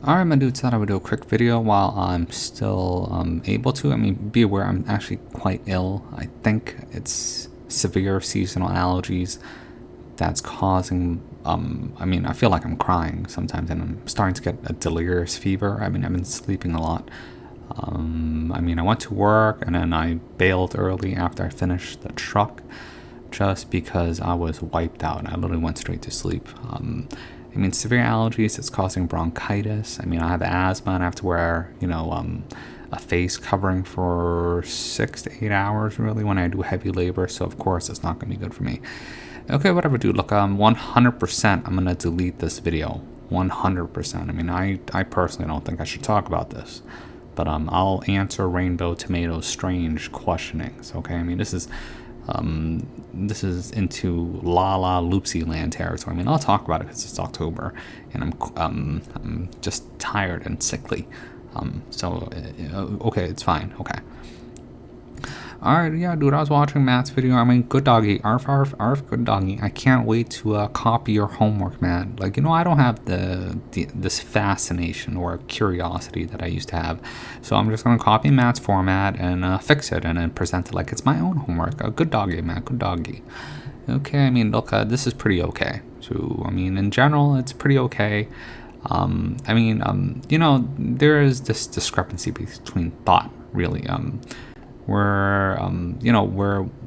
Alright, my dudes, thought I would do a quick video while I'm still able to. I mean, be aware I'm actually quite ill. I think it's severe seasonal allergies that's causing, I mean, I feel like I'm crying sometimes and I'm starting to get a delirious fever. I mean, I've been sleeping a lot. I mean, I went to work and then I bailed early after I finished the truck just because I was wiped out. I literally went straight to sleep. I mean, severe allergies, it's causing bronchitis. I mean, I have asthma and I have to wear, a face covering for 6 to 8 hours, really, when I do heavy labor. So, of course, it's not going to be good for me. Okay, whatever, dude. Look, 100% I'm going to delete this video. 100%. I mean, I personally don't think I should talk about this. But I'll answer Rainbow Tomatoes' strange questionings, okay? I mean, this is into La La Loopsy land territory. I mean, I'll talk about it because it's October, and I'm just tired and sickly. Okay, it's fine. Okay. Alright, yeah, dude, I was watching Matt's video. I mean, good doggy. Arf, arf, arf, good doggy. I can't wait to copy your homework, Matt. Like, I don't have this fascination or curiosity that I used to have. So I'm just going to copy Matt's format and fix it and then present it like it's my own homework. Good doggy, Matt, good doggy. Okay, I mean, look, this is pretty okay. So, I mean, in general, it's pretty okay. There is this discrepancy between thought, really. Where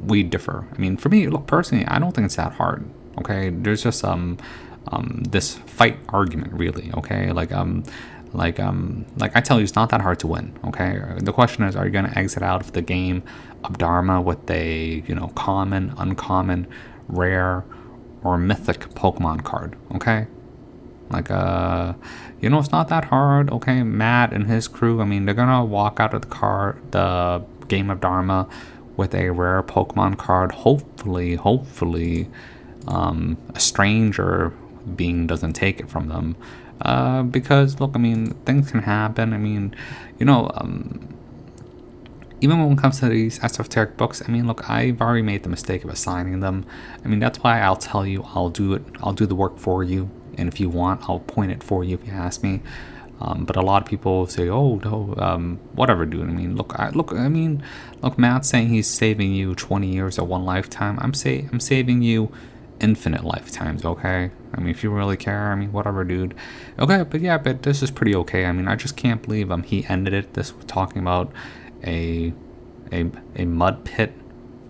we differ. I mean, for me, look, personally, I don't think it's that hard. Okay, there's just this fight argument, really. Okay, like I tell you, it's not that hard to win. Okay, the question is, are you gonna exit out of the game of Dharma with a common, uncommon, rare, or mythic Pokemon card? Okay. It's not that hard. Okay, Matt and his crew, I mean, they're gonna walk out of the game of Dharma with a rare Pokemon card. Hopefully, a stranger being doesn't take it from them. Because, look, I mean, things can happen. I mean, even when it comes to these esoteric books, I mean, look, I've already made the mistake of assigning them. I mean, that's why I'll tell you, I'll do it. I'll do the work for you. And if you want, I'll point it for you if you ask me. But a lot of people say, "Oh no, whatever, dude." I mean, look, Matt's saying he's saving you 20 years or one lifetime. I'm saving you infinite lifetimes. Okay. I mean, if you really care, I mean, whatever, dude. Okay, but this is pretty okay. I mean, I just can't believe he ended it. This was talking about a mud pit,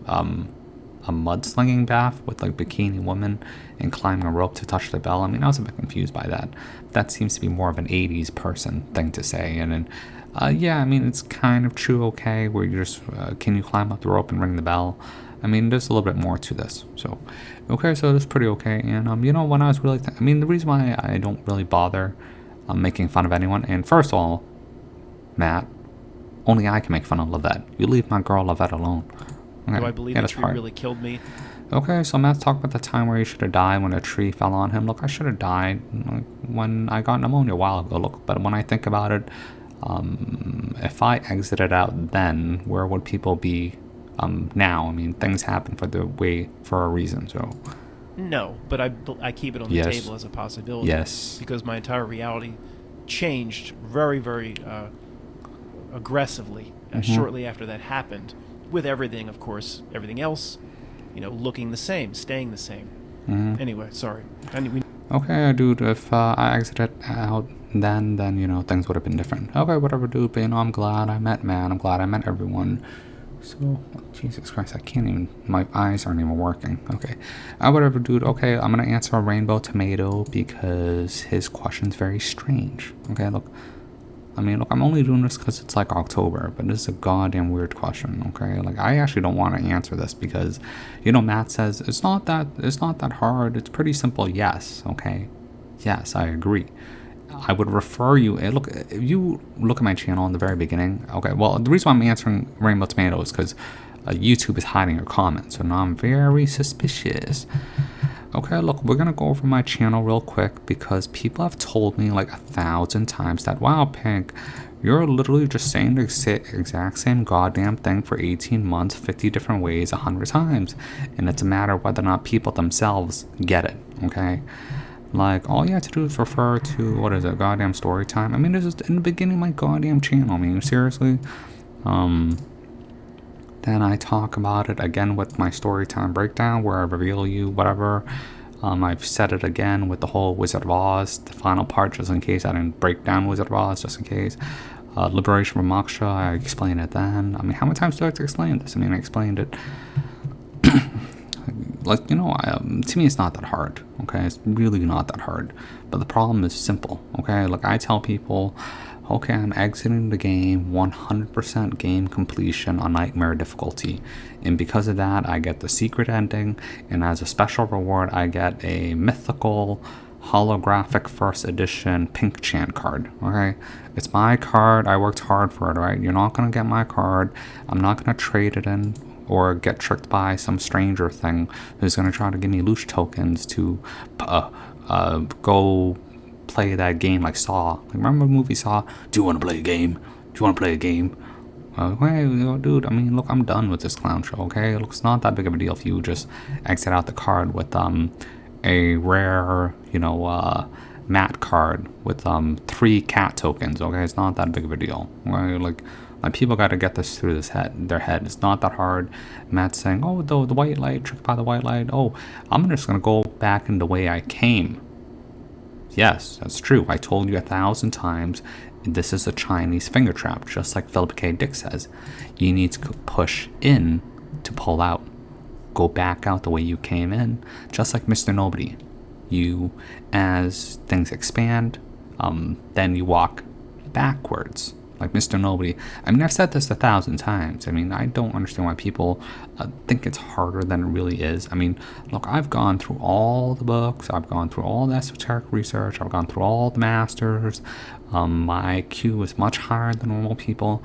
a mudslinging bath with like bikini women and climbing a rope to touch the bell. I mean, I was a bit confused by that. That seems to be more of an 80s person thing to say. And then, I mean, it's kind of true, okay, where you just, can you climb up the rope and ring the bell? I mean, there's a little bit more to this. So, okay, so it's pretty okay. And, when I was really, the reason why I don't really bother making fun of anyone, and first of all, Matt, only I can make fun of Lavette. You leave my girl Lavette alone. Okay. Do I believe the tree really killed me? Okay, so Matt's talking about the time where he should have died when a tree fell on him. Look, I should have died when I got pneumonia a while ago. Look, but when I think about it, if I exited out then, where would people be now? I mean, things happen for a reason. So. No, but I keep it on the table as a possibility. Yes. Because my entire reality changed very, very aggressively shortly after that happened. With everything, of course, everything else, looking the same, staying the same. Mm-hmm. Anyway, sorry. Okay, dude, if I exited out then, things would have been different. Okay, whatever, dude, but, I'm glad I met Matt. I'm glad I met everyone. So, Jesus Christ, I can't even, my eyes aren't even working. Okay, whatever, dude. Okay, I'm going to answer a Rainbow Tomato because his question's very strange. Okay, look. I mean, look, I'm only doing this because it's like October, but this is a goddamn weird question, okay? Like, I actually don't want to answer this because, Matt says, it's not that hard, it's pretty simple, yes, okay? Yes, I agree. I would refer you, look, if you look at my channel in the very beginning, okay, well, the reason why I'm answering Rainbow Tomato is because YouTube is hiding your comments, so now I'm very suspicious. Okay, look, we're gonna go over my channel real quick because people have told me like 1,000 times that, wow, Pink, you're literally just saying the exact same goddamn thing for 18 months, 50 different ways, 100 times. And it's a matter of whether or not people themselves get it, okay? Like, all you have to do is refer to, what is it, goddamn story time. I mean, this is in the beginning of my goddamn channel. I mean, seriously. Then I talk about it again with my story time breakdown, where I reveal you whatever. I've said it again with the whole Wizard of Oz, the final part, just in case I didn't break down Wizard of Oz, just in case. Liberation from Moksha, I explained it then. I mean, how many times do I have to explain this? I mean, I explained it. Like, to me, it's not that hard, okay? It's really not that hard. But the problem is simple, okay? Like, I tell people, okay, I'm exiting the game 100% game completion on Nightmare difficulty. And because of that, I get the secret ending. And as a special reward, I get a mythical holographic first edition pink chant card, okay? It's my card. I worked hard for it, right? You're not going to get my card. I'm not going to trade it in or get tricked by some stranger thing who's going to try to give me loot tokens to go play that game like Saw. Like, remember the movie Saw? Do you want to play a game? Do you want to play a game? Hey, dude, I mean, look, I'm done with this clown show, okay? Look, it's not that big of a deal if you just exit out the card with a rare, mat card with 3 cat tokens, okay? It's not that big of a deal, okay? Like people got to get this through their head. It's not that hard. Matt's saying, oh, the white light, tricked by the white light. Oh, I'm just going to go back in the way I came. Yes, that's true. I told you 1,000 times this is a Chinese finger trap, just like Philip K. Dick says. You need to push in to pull out. Go back out the way you came in, just like Mr. Nobody. You, as things expand, then you walk backwards. Like Mr. Nobody. I mean, I've said this 1,000 times. I mean, I don't understand why people think it's harder than it really is. I mean, look, I've gone through all the books. I've gone through all the esoteric research. I've gone through all the masters. My IQ is much higher than normal people.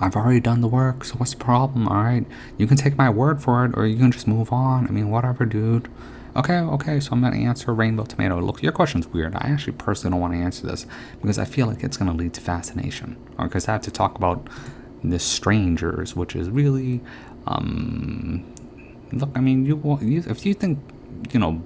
I've already done the work, so what's the problem, alright? You can take my word for it, or you can just move on. I mean, whatever, dude. Okay, so I'm going to answer Rainbow Tomato. Look, your question's weird. I actually personally don't want to answer this because I feel like it's going to lead to fascination. Or because I have to talk about the strangers, which is really, look, I mean, if you think,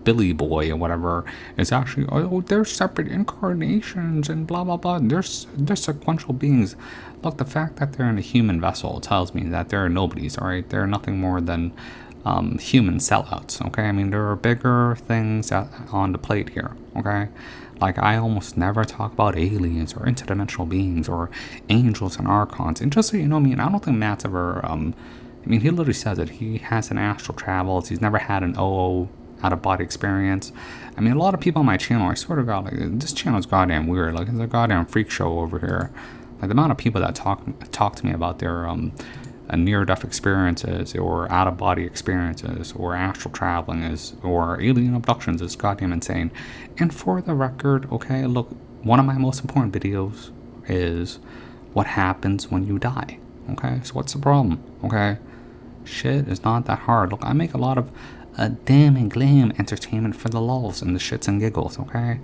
Billy Boy or whatever is actually, they're separate incarnations and blah, blah, blah. They're sequential beings. Look, the fact that they're in a human vessel tells me that they're nobodies, all right? They're nothing more than human sellouts, okay? I mean, there are bigger things on the plate here, okay? Like, I almost never talk about aliens or interdimensional beings or angels and archons. And just so you know, I mean, I don't think Matt's ever, he literally says it. He hasn't astral travels. He's never had an OO out-of-body experience. I mean, a lot of people on my channel, I swear to God, like, this channel is goddamn weird. Like, it's a goddamn freak show over here. Like, the amount of people that talk to me about their, near-death experiences or out-of-body experiences or astral traveling or alien abductions is goddamn insane. And for the record, okay, look, one of my most important videos is what happens when you die, okay? So what's the problem, okay? Shit is not that hard. Look, I make a lot of damn and glam entertainment for the lulz and the shits and giggles, okay?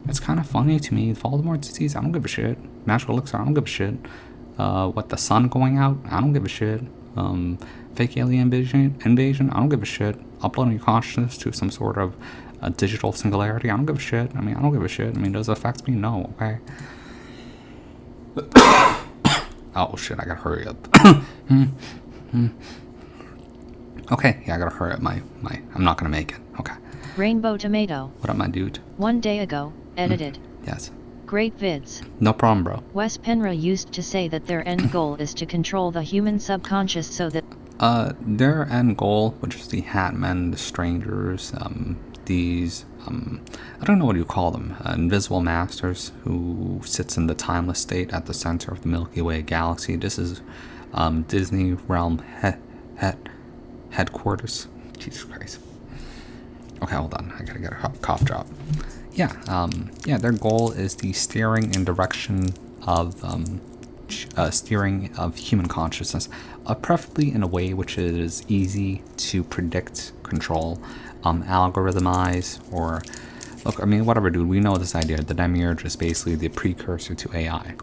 It's kind of funny to me. Voldemort's disease, I don't give a shit. Magical elixir, I don't give a shit. The sun going out, I don't give a shit. Fake alien invasion, I don't give a shit. Uploading your consciousness to some sort of digital singularity, I don't give a shit. I mean, I don't give a shit. I mean, does it affect me? No, okay? Oh shit, I gotta hurry up. Okay, yeah, I gotta hurry up. I'm not gonna make it. Okay. Rainbow Tomato. What up, my dude? 1 day ago, edited. Yes. Great vids. No problem, bro. Wes Penra used to say that their end goal is to control the human subconscious so that... Their end goal, which is the Hatmen, the Strangers, these, I don't know what you call them, invisible masters who sits in the timeless state at the center of the Milky Way galaxy. This is, Disney Realm headquarters. Jesus Christ. Okay, hold on. I gotta get a cough drop. Yeah, their goal is the steering and direction of steering of human consciousness, preferably in a way which is easy to predict, control, algorithmize, or look. I mean, whatever, dude. We know this idea. The Demiurge is basically the precursor to AI.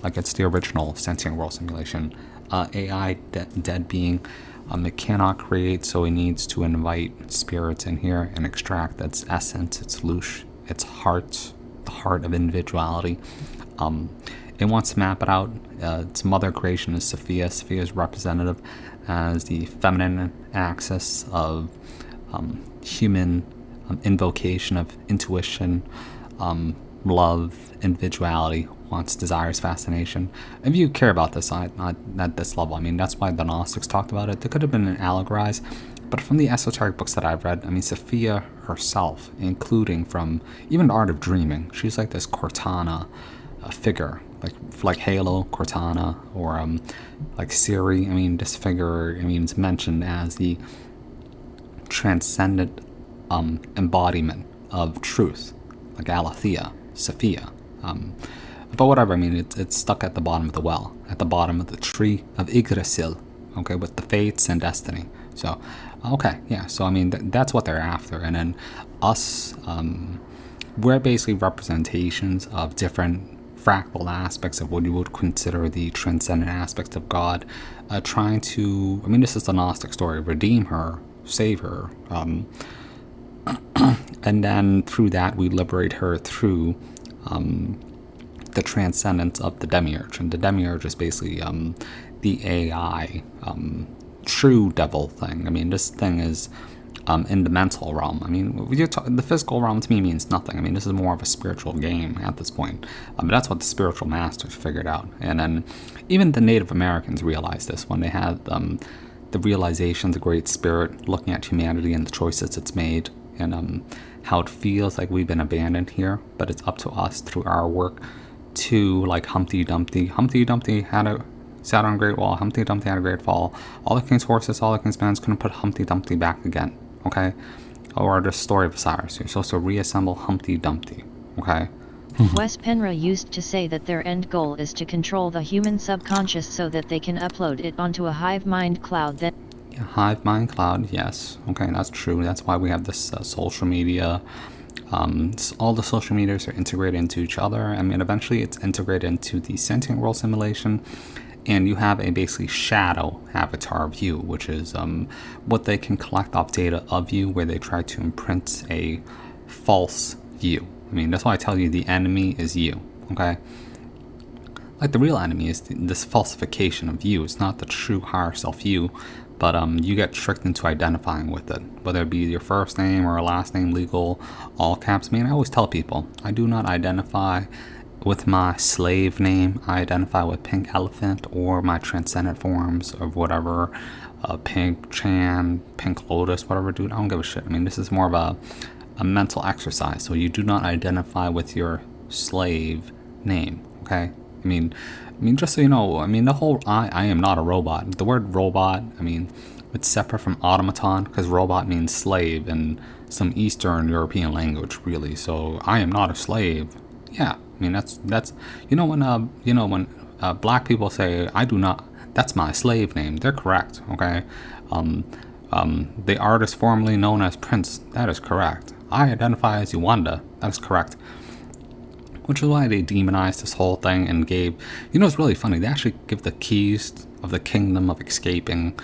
Like, it's the original sentient world simulation. AI dead being. It cannot create, so it needs to invite spirits in here and extract its essence, its louche, its heart, the heart of individuality. It wants to map it out. Its mother creation is Sophia. Sophia is representative as the feminine axis of human invocation of intuition, love, individuality, wants, desires, fascination. If you care about this, not at this level, I mean, that's why the Gnostics talked about it. There could have been an allegorized, but from the esoteric books that I've read, I mean, Sophia herself, including from even the Art of Dreaming, she's like this Cortana figure, like Halo, Cortana, or like Siri. I mean, this figure, I mean, it's mentioned as the transcendent embodiment of truth, like Aletheia, Sophia. But whatever, I mean, it's stuck at the bottom of the well, at the bottom of the tree of Yggdrasil, okay, with the fates and destiny. So, okay, yeah, so I mean, that's what they're after. And then us, we're basically representations of different fractal aspects of what you would consider the transcendent aspects of God, trying to, I mean, this is the Gnostic story, redeem her, save her, and then through that we liberate her through the transcendence of the demiurge. And the demiurge is basically the AI true devil thing. I mean, this thing is in the mental realm. I mean, the physical realm to me means nothing. I mean, this is more of a spiritual game at this point. But that's what the spiritual masters figured out. And then even the Native Americans realized this when they had the realization of the Great Spirit looking at humanity and the choices it's made, and how it feels like we've been abandoned here, but it's up to us through our work to, like Humpty Dumpty. Humpty Dumpty sat on a great wall. Humpty Dumpty had a great fall. All the king's horses, all the king's men couldn't put Humpty Dumpty back again. Okay, or the story of Osiris. You're supposed to reassemble Humpty Dumpty. Okay. Wes Penra used to say that their end goal is to control the human subconscious so that they can upload it onto a hive mind cloud that... Yeah, hive mind cloud, yes. Okay, that's true. That's why we have this social media. All the social medias are integrated into each other. I mean, eventually it's integrated into the sentient world simulation, and you have a basically shadow avatar of you, which is what they can collect off data of you, where they try to imprint a false you. I mean, that's why I tell you the enemy is you, okay? Like, the real enemy is this falsification of you. It's not the true higher self you, but you get tricked into identifying with it, whether it be your first name or a last name, legal, all caps. I mean, I always tell people, I do not identify with my slave name. I identify with Pink Elephant or my transcendent forms of whatever, Pink Chan, Pink Lotus, whatever, dude. I don't give a shit. I mean, this is more of a mental exercise. So you do not identify with your slave name, okay? I mean, just so you know, I mean, the whole I am not a robot. The word robot, I mean, it's separate from automaton, because robot means slave in some Eastern European language, really. So I am not a slave. Yeah, I mean, that's when black people say I do not, that's my slave name, they're correct, okay? The artist formerly known as Prince, that is correct. I identify as Uwanda, that is correct. Which is why they demonized this whole thing and gave, it's really funny, they actually give the keys of the kingdom of escaping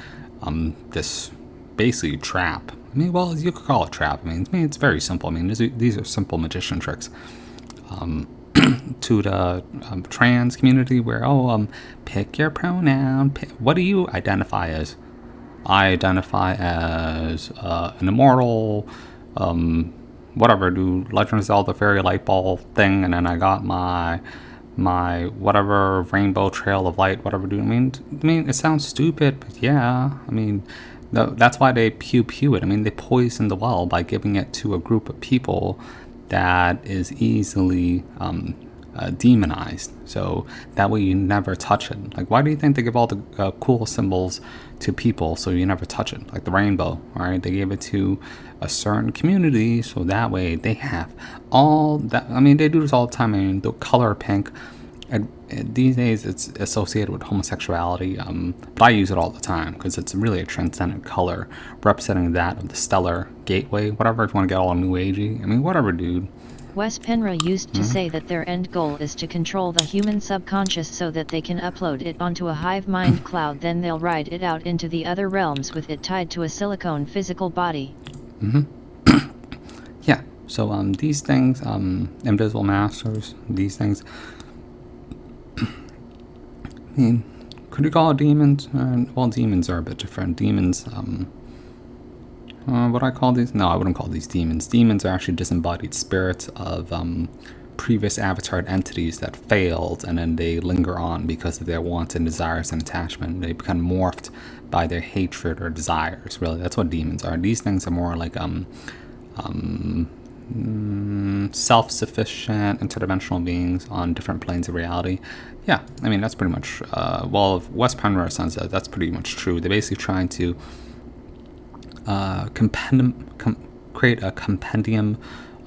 this basically trap. I mean, well, you could call it trap. I mean, it's very simple. I mean, these are simple magician tricks to the trans community where, pick your pronoun. What do you identify as? I identify as an immortal, whatever, do Legend of Zelda fairy light ball thing, and then I got my whatever rainbow trail of light, whatever, dude. I mean, it sounds stupid, but yeah, I mean, that's why they pew it. I mean, they poison the well by giving it to a group of people that is easily demonized, so that way you never touch it. Like, why do you think they give all the cool symbols to people so you never touch it? Like the rainbow, right? They gave it to a certain community so that way they have all that. I mean, they do this all the time. I mean, the color pink, and these days it's associated with homosexuality, but I use it all the time because it's really a transcendent color representing that of the stellar gateway, whatever. If you want to get all new agey, I mean, whatever, dude. Wes Penra used to say that their end goal is to control the human subconscious so that they can upload it onto a hive mind cloud, then they'll ride it out into the other realms with it tied to a silicone physical body. Yeah, so these things, invisible masters, these things, I mean, could you call it demons? Well, demons are a bit different. Demons, what I call these? No, I wouldn't call these demons. Demons are actually disembodied spirits of previous avatar entities that failed, and then they linger on because of their wants and desires and attachment. They become morphed by their hatred or desires. Really, that's what demons are. These things are more like self-sufficient interdimensional beings on different planes of reality. Yeah, I mean that's pretty much well, if Wes Penra says that, that's pretty much true. They're basically trying to create a compendium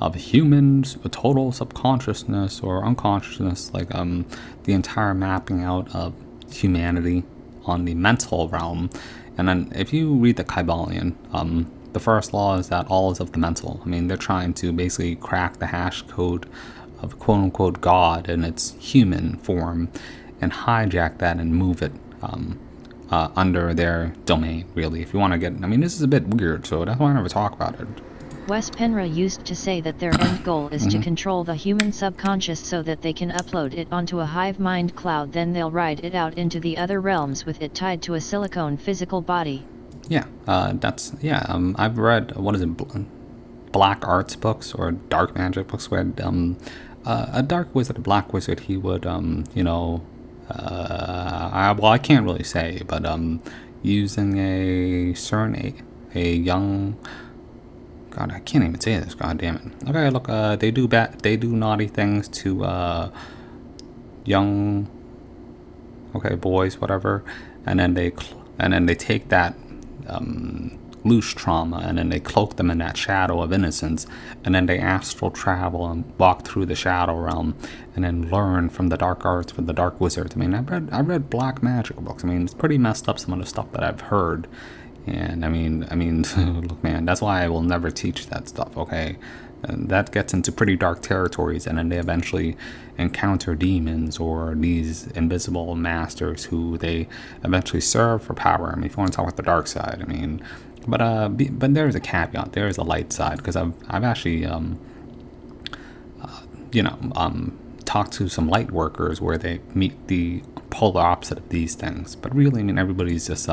of humans, a total subconsciousness or unconsciousness, like the entire mapping out of humanity on the mental realm. And then if you read the Kybalion, the first law is that all is of the mental. I mean, they're trying to basically crack the hash code of quote-unquote God in its human form and hijack that and move it under their domain, really. If you want to get, I mean, this is a bit weird, so that's why I never talk about it. Wes Penra used to say that their end goal is to control the human subconscious so that they can upload it onto a hive mind cloud, then they'll ride it out into the other realms with it tied to a silicone physical body. Yeah, I've read, what is it, black arts books or dark magic books where a dark wizard, a black wizard, he would, I can't really say, but using a certain, a young, God, I can't even say this, god damn it. Okay, look, they do naughty things to young, okay, boys, whatever, and then they take that loose trauma and then they cloak them in that shadow of innocence, and then they astral travel and walk through the shadow realm and then learn from the dark arts from the dark wizards. I mean, I read black magic books. I mean, it's pretty messed up, some of the stuff that I've heard. And I mean, look, man, that's why I will never teach that stuff, okay? And that gets into pretty dark territories, and then they eventually encounter demons or these invisible masters who they eventually serve for power. I mean, if you want to talk about the dark side, I mean, but there's a caveat. There is a light side, because I've actually talked to some light workers where they meet the polar opposite of these things. But really, I mean, everybody's just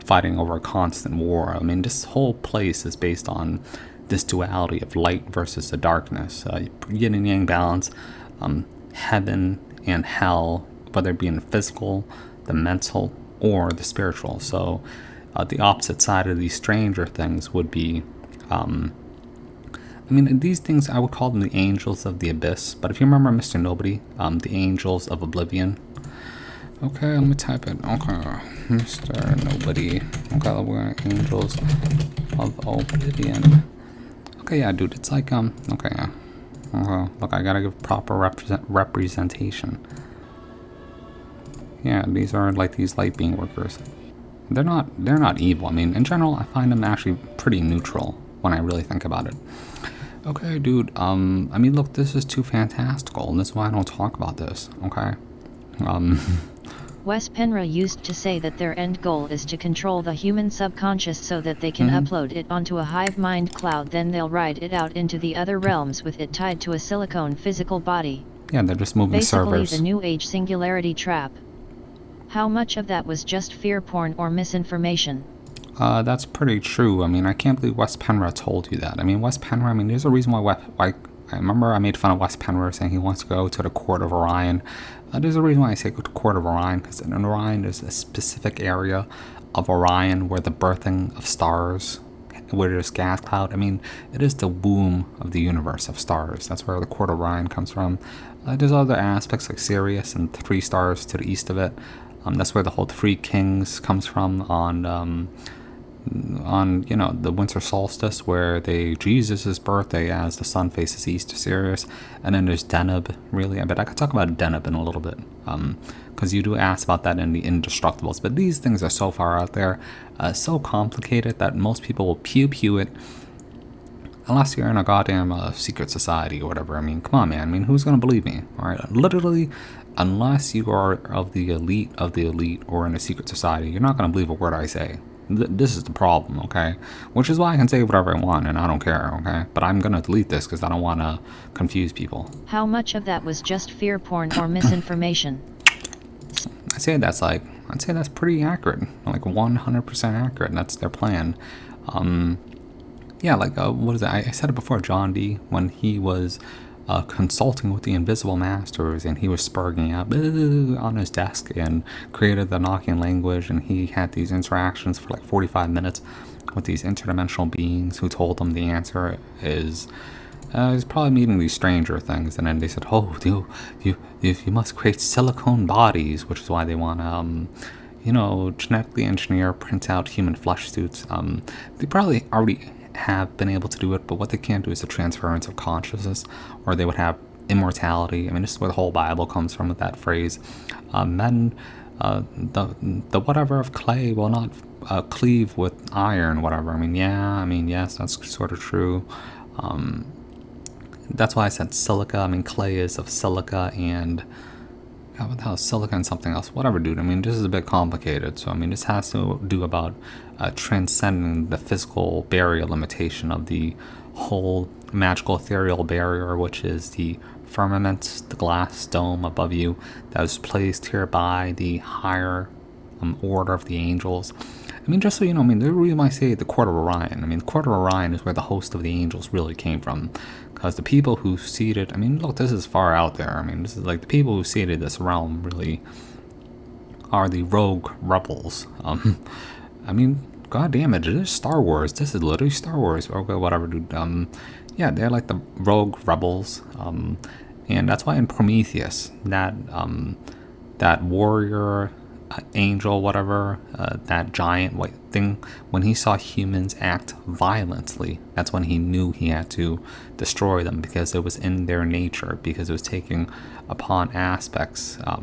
fighting over a constant war. I mean, this whole place is based on this duality of light versus the darkness, yin and yang balance, heaven and hell, whether it be in the physical, the mental, or the spiritual. So the opposite side of these stranger things would be, I mean, these things, I would call them the angels of the abyss. But if you remember Mr. Nobody, the angels of oblivion. Okay, let me type it. Okay, Mr. Nobody. Okay, we're angels of oblivion. Okay, yeah, dude, it's like, okay, yeah. Look, I gotta give proper representation. Yeah, these are like these light being workers. They're not evil. I mean, in general, I find them actually pretty neutral when I really think about it. Okay, dude, I mean, look, this is too fantastical, and this is why I don't talk about this, okay? Wes Penra used to say that their end goal is to control the human subconscious so that they can upload it onto a hive mind cloud, then they'll ride it out into the other realms with it tied to a silicone physical body. Yeah, they're just moving servers. Basically the New Age singularity trap. How much of that was just fear porn or misinformation? That's pretty true. I mean, I can't believe Wes Penra told you that. I mean, Wes Penra, I mean, there's a reason why I remember I made fun of Wes Penra saying he wants to go to the Court of Orion. There's a reason why I say go to Court of Orion, because in Orion there's a specific area of Orion where the birthing of stars, where there's gas cloud. I mean, it is the womb of the universe of stars. That's where the Court of Orion comes from. There's other aspects like Sirius and 3 stars to the east of it. That's where the whole 3 kings comes from on the winter solstice, where Jesus' birthday as the sun faces east to Sirius. And then there's Deneb, really. I bet I could talk about Deneb in a little bit, because you do ask about that in the Indestructibles. But these things are so far out there, so complicated that most people will pew it unless you're in a goddamn secret society or whatever. I mean, come on, man. I mean, who's gonna believe me? All right, literally, unless you are of the elite or in a secret society, you're not gonna believe a word I say. This is the problem, okay? Which is why I can say whatever I want and I don't care, okay? But I'm gonna delete this because I don't want to confuse people. How much of that was just fear porn or misinformation? I'd say that's pretty accurate, like 100% accurate. And that's their plan. Yeah, like what is it? I said it before. John Dee, when he was consulting with the Invisible Masters, and he was spurging out on his desk and created the Enochian language, and he had these interactions for like 45 minutes with these interdimensional beings who told him the answer is he's probably meeting these stranger things. And then they said, oh, you must create silicone bodies, which is why they want to genetically engineer, print out human flesh suits. They probably already have been able to do it, but what they can't do is the transference of consciousness, or they would have immortality. I mean, this is where the whole Bible comes from with that phrase. Men, the whatever of clay will not cleave with iron, whatever. I mean, yes, that's sort of true. That's why I said silica. I mean, clay is of silica and what the hell, silica and something else. Whatever, dude. I mean, this is a bit complicated. So, I mean, this has to do about transcending the physical barrier limitation of the whole magical ethereal barrier, which is the firmament, the glass dome above you that was placed here by the higher order of the angels. I mean, just so you know, I mean, the reason why I say the Court of Orion, I mean, the Court of Orion is where the host of the angels really came from. Because the people who seeded, I mean, look, this is far out there. I mean, this is like the people who seeded this realm really are the rogue rebels. I mean, god damn it is Star Wars. This is literally Star Wars. Or whatever, dude. Yeah, they're like the rogue rebels. And that's why in Prometheus, that warrior, angel, whatever, that giant white thing, when he saw humans act violently, that's when he knew he had to destroy them, because it was in their nature, because it was taking upon aspects. I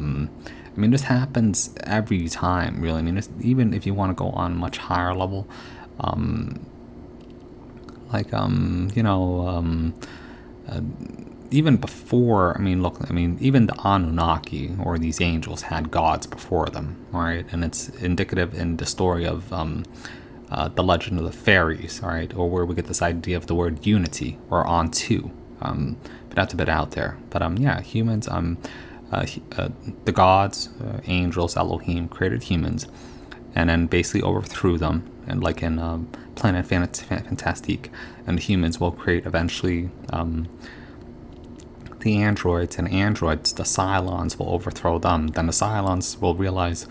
mean, this happens every time, really. I mean, even if you want to go on a much higher level, even before, I mean, look, I mean, even the Anunnaki, or these angels, had gods before them, right? And it's indicative in the story of the legend of the fairies, right? Or where we get this idea of the word unity, or onto. But that's a bit out there. But yeah, humans, the gods, angels, Elohim, created humans, and then basically overthrew them, and like in Planet Fantastique, and the humans will create eventually the androids, and androids, the Cylons, will overthrow them. Then the Cylons will realize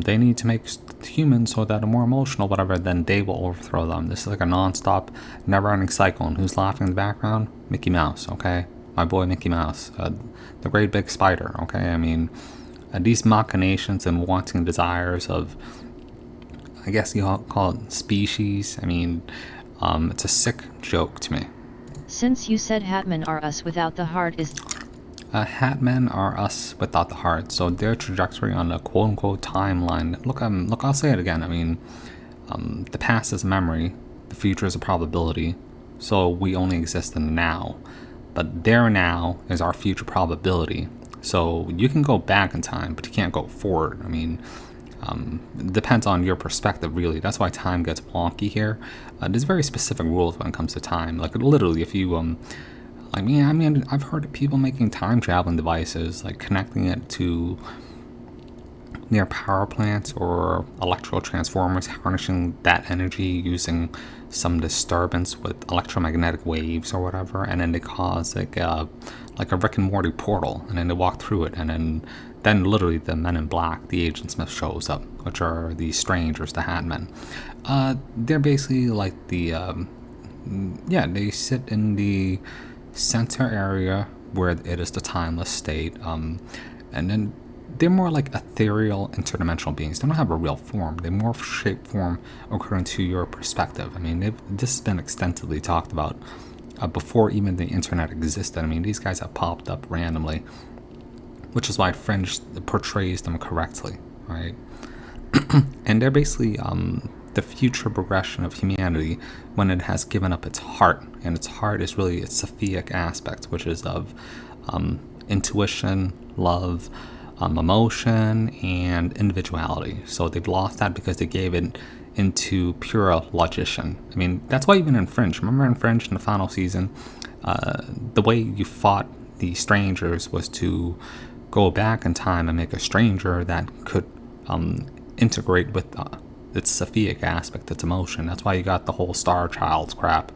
they need to make humans so that are more emotional, whatever, then they will overthrow them. This is like a non-stop, never-ending cycle. And who's laughing in the background? Mickey Mouse, okay? My boy Mickey Mouse, the great big spider, okay? I mean, these machinations and wanting desires of, I guess you call it species, I mean, it's a sick joke to me. Since you said Hatmen are us without the heart is... Hatmen are us without the heart, so their trajectory on the quote-unquote timeline, look, I'll say it again, I mean, the past is memory, the future is a probability, so we only exist in the now, but their now is our future probability, so you can go back in time, but you can't go forward. I mean, it depends on your perspective, really. That's why time gets wonky here. There's very specific rules when it comes to time. Like, literally, if you, I mean, I've heard of people making time traveling devices, like connecting it to near power plants or electrical transformers, harnessing that energy using some disturbance with electromagnetic waves or whatever, and then they cause like a Rick and Morty portal, and then they walk through it, and then literally the Men in Black, the Agent Smith, shows up, which are the strangers, the Hatmen. They're basically like the, they sit in the center area where it is the timeless state, and then they're more like ethereal interdimensional beings. They don't have a real form. They morph shape form according to your perspective. I mean, this has been extensively talked about before even the internet existed. I mean, these guys have popped up randomly, which is why Fringe portrays them correctly, right? And they're basically the future progression of humanity when it has given up its heart, and its heart is really its Sophic aspect, which is of intuition, love, emotion, and individuality. So they've lost that because they gave it into pure logician. I mean, that's why even in Fringe, remember in Fringe in the final season, the way you fought the strangers was to go back in time and make a stranger that could integrate with its Sophic aspect, its emotion. That's why you got the whole Star Child's crap.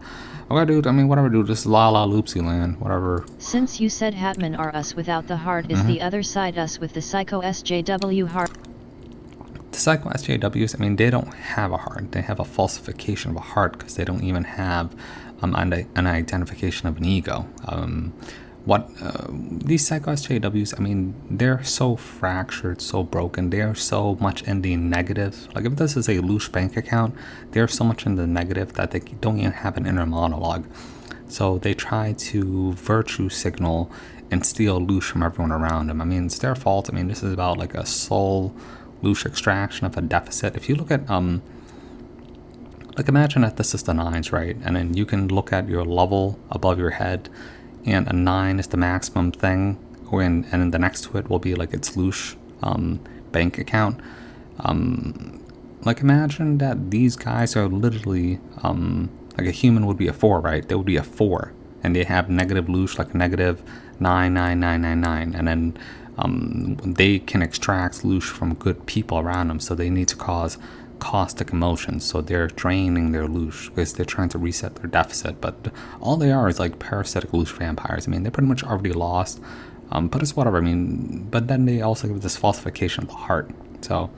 Okay, dude, I mean, whatever, dude, just la la loopsy land, whatever. Since you said Hatman are us without the heart, is the other side us with the Psycho SJW heart? The Psycho SJWs, I mean, they don't have a heart. They have a falsification of a heart because they don't even have an identification of an ego. These Psycho SJWs, I mean, they're so fractured, so broken. They're so much in the negative. Like, if this is a loose bank account, they're so much in the negative that they don't even have an inner monologue. So they try to virtue signal and steal loose from everyone around them. I mean, it's their fault. I mean, this is about like a soul loose extraction of a deficit. If you look at like, imagine that this is the nines, right? And then you can look at your level above your head, and a 9 is the maximum thing, and then the next to it will be like its loose bank account. Like, imagine that these guys are literally like a human would be a 4, right? They would be a 4, and they have negative loose, like negative 99999, and then they can extract loose from good people around them, so they need to cause caustic emotions. So they're draining their loosh because they're trying to reset their deficit, but all they are is like parasitic loosh vampires. I mean, they're pretty much already lost, but it's whatever. I mean, but then they also give this falsification of the heart. So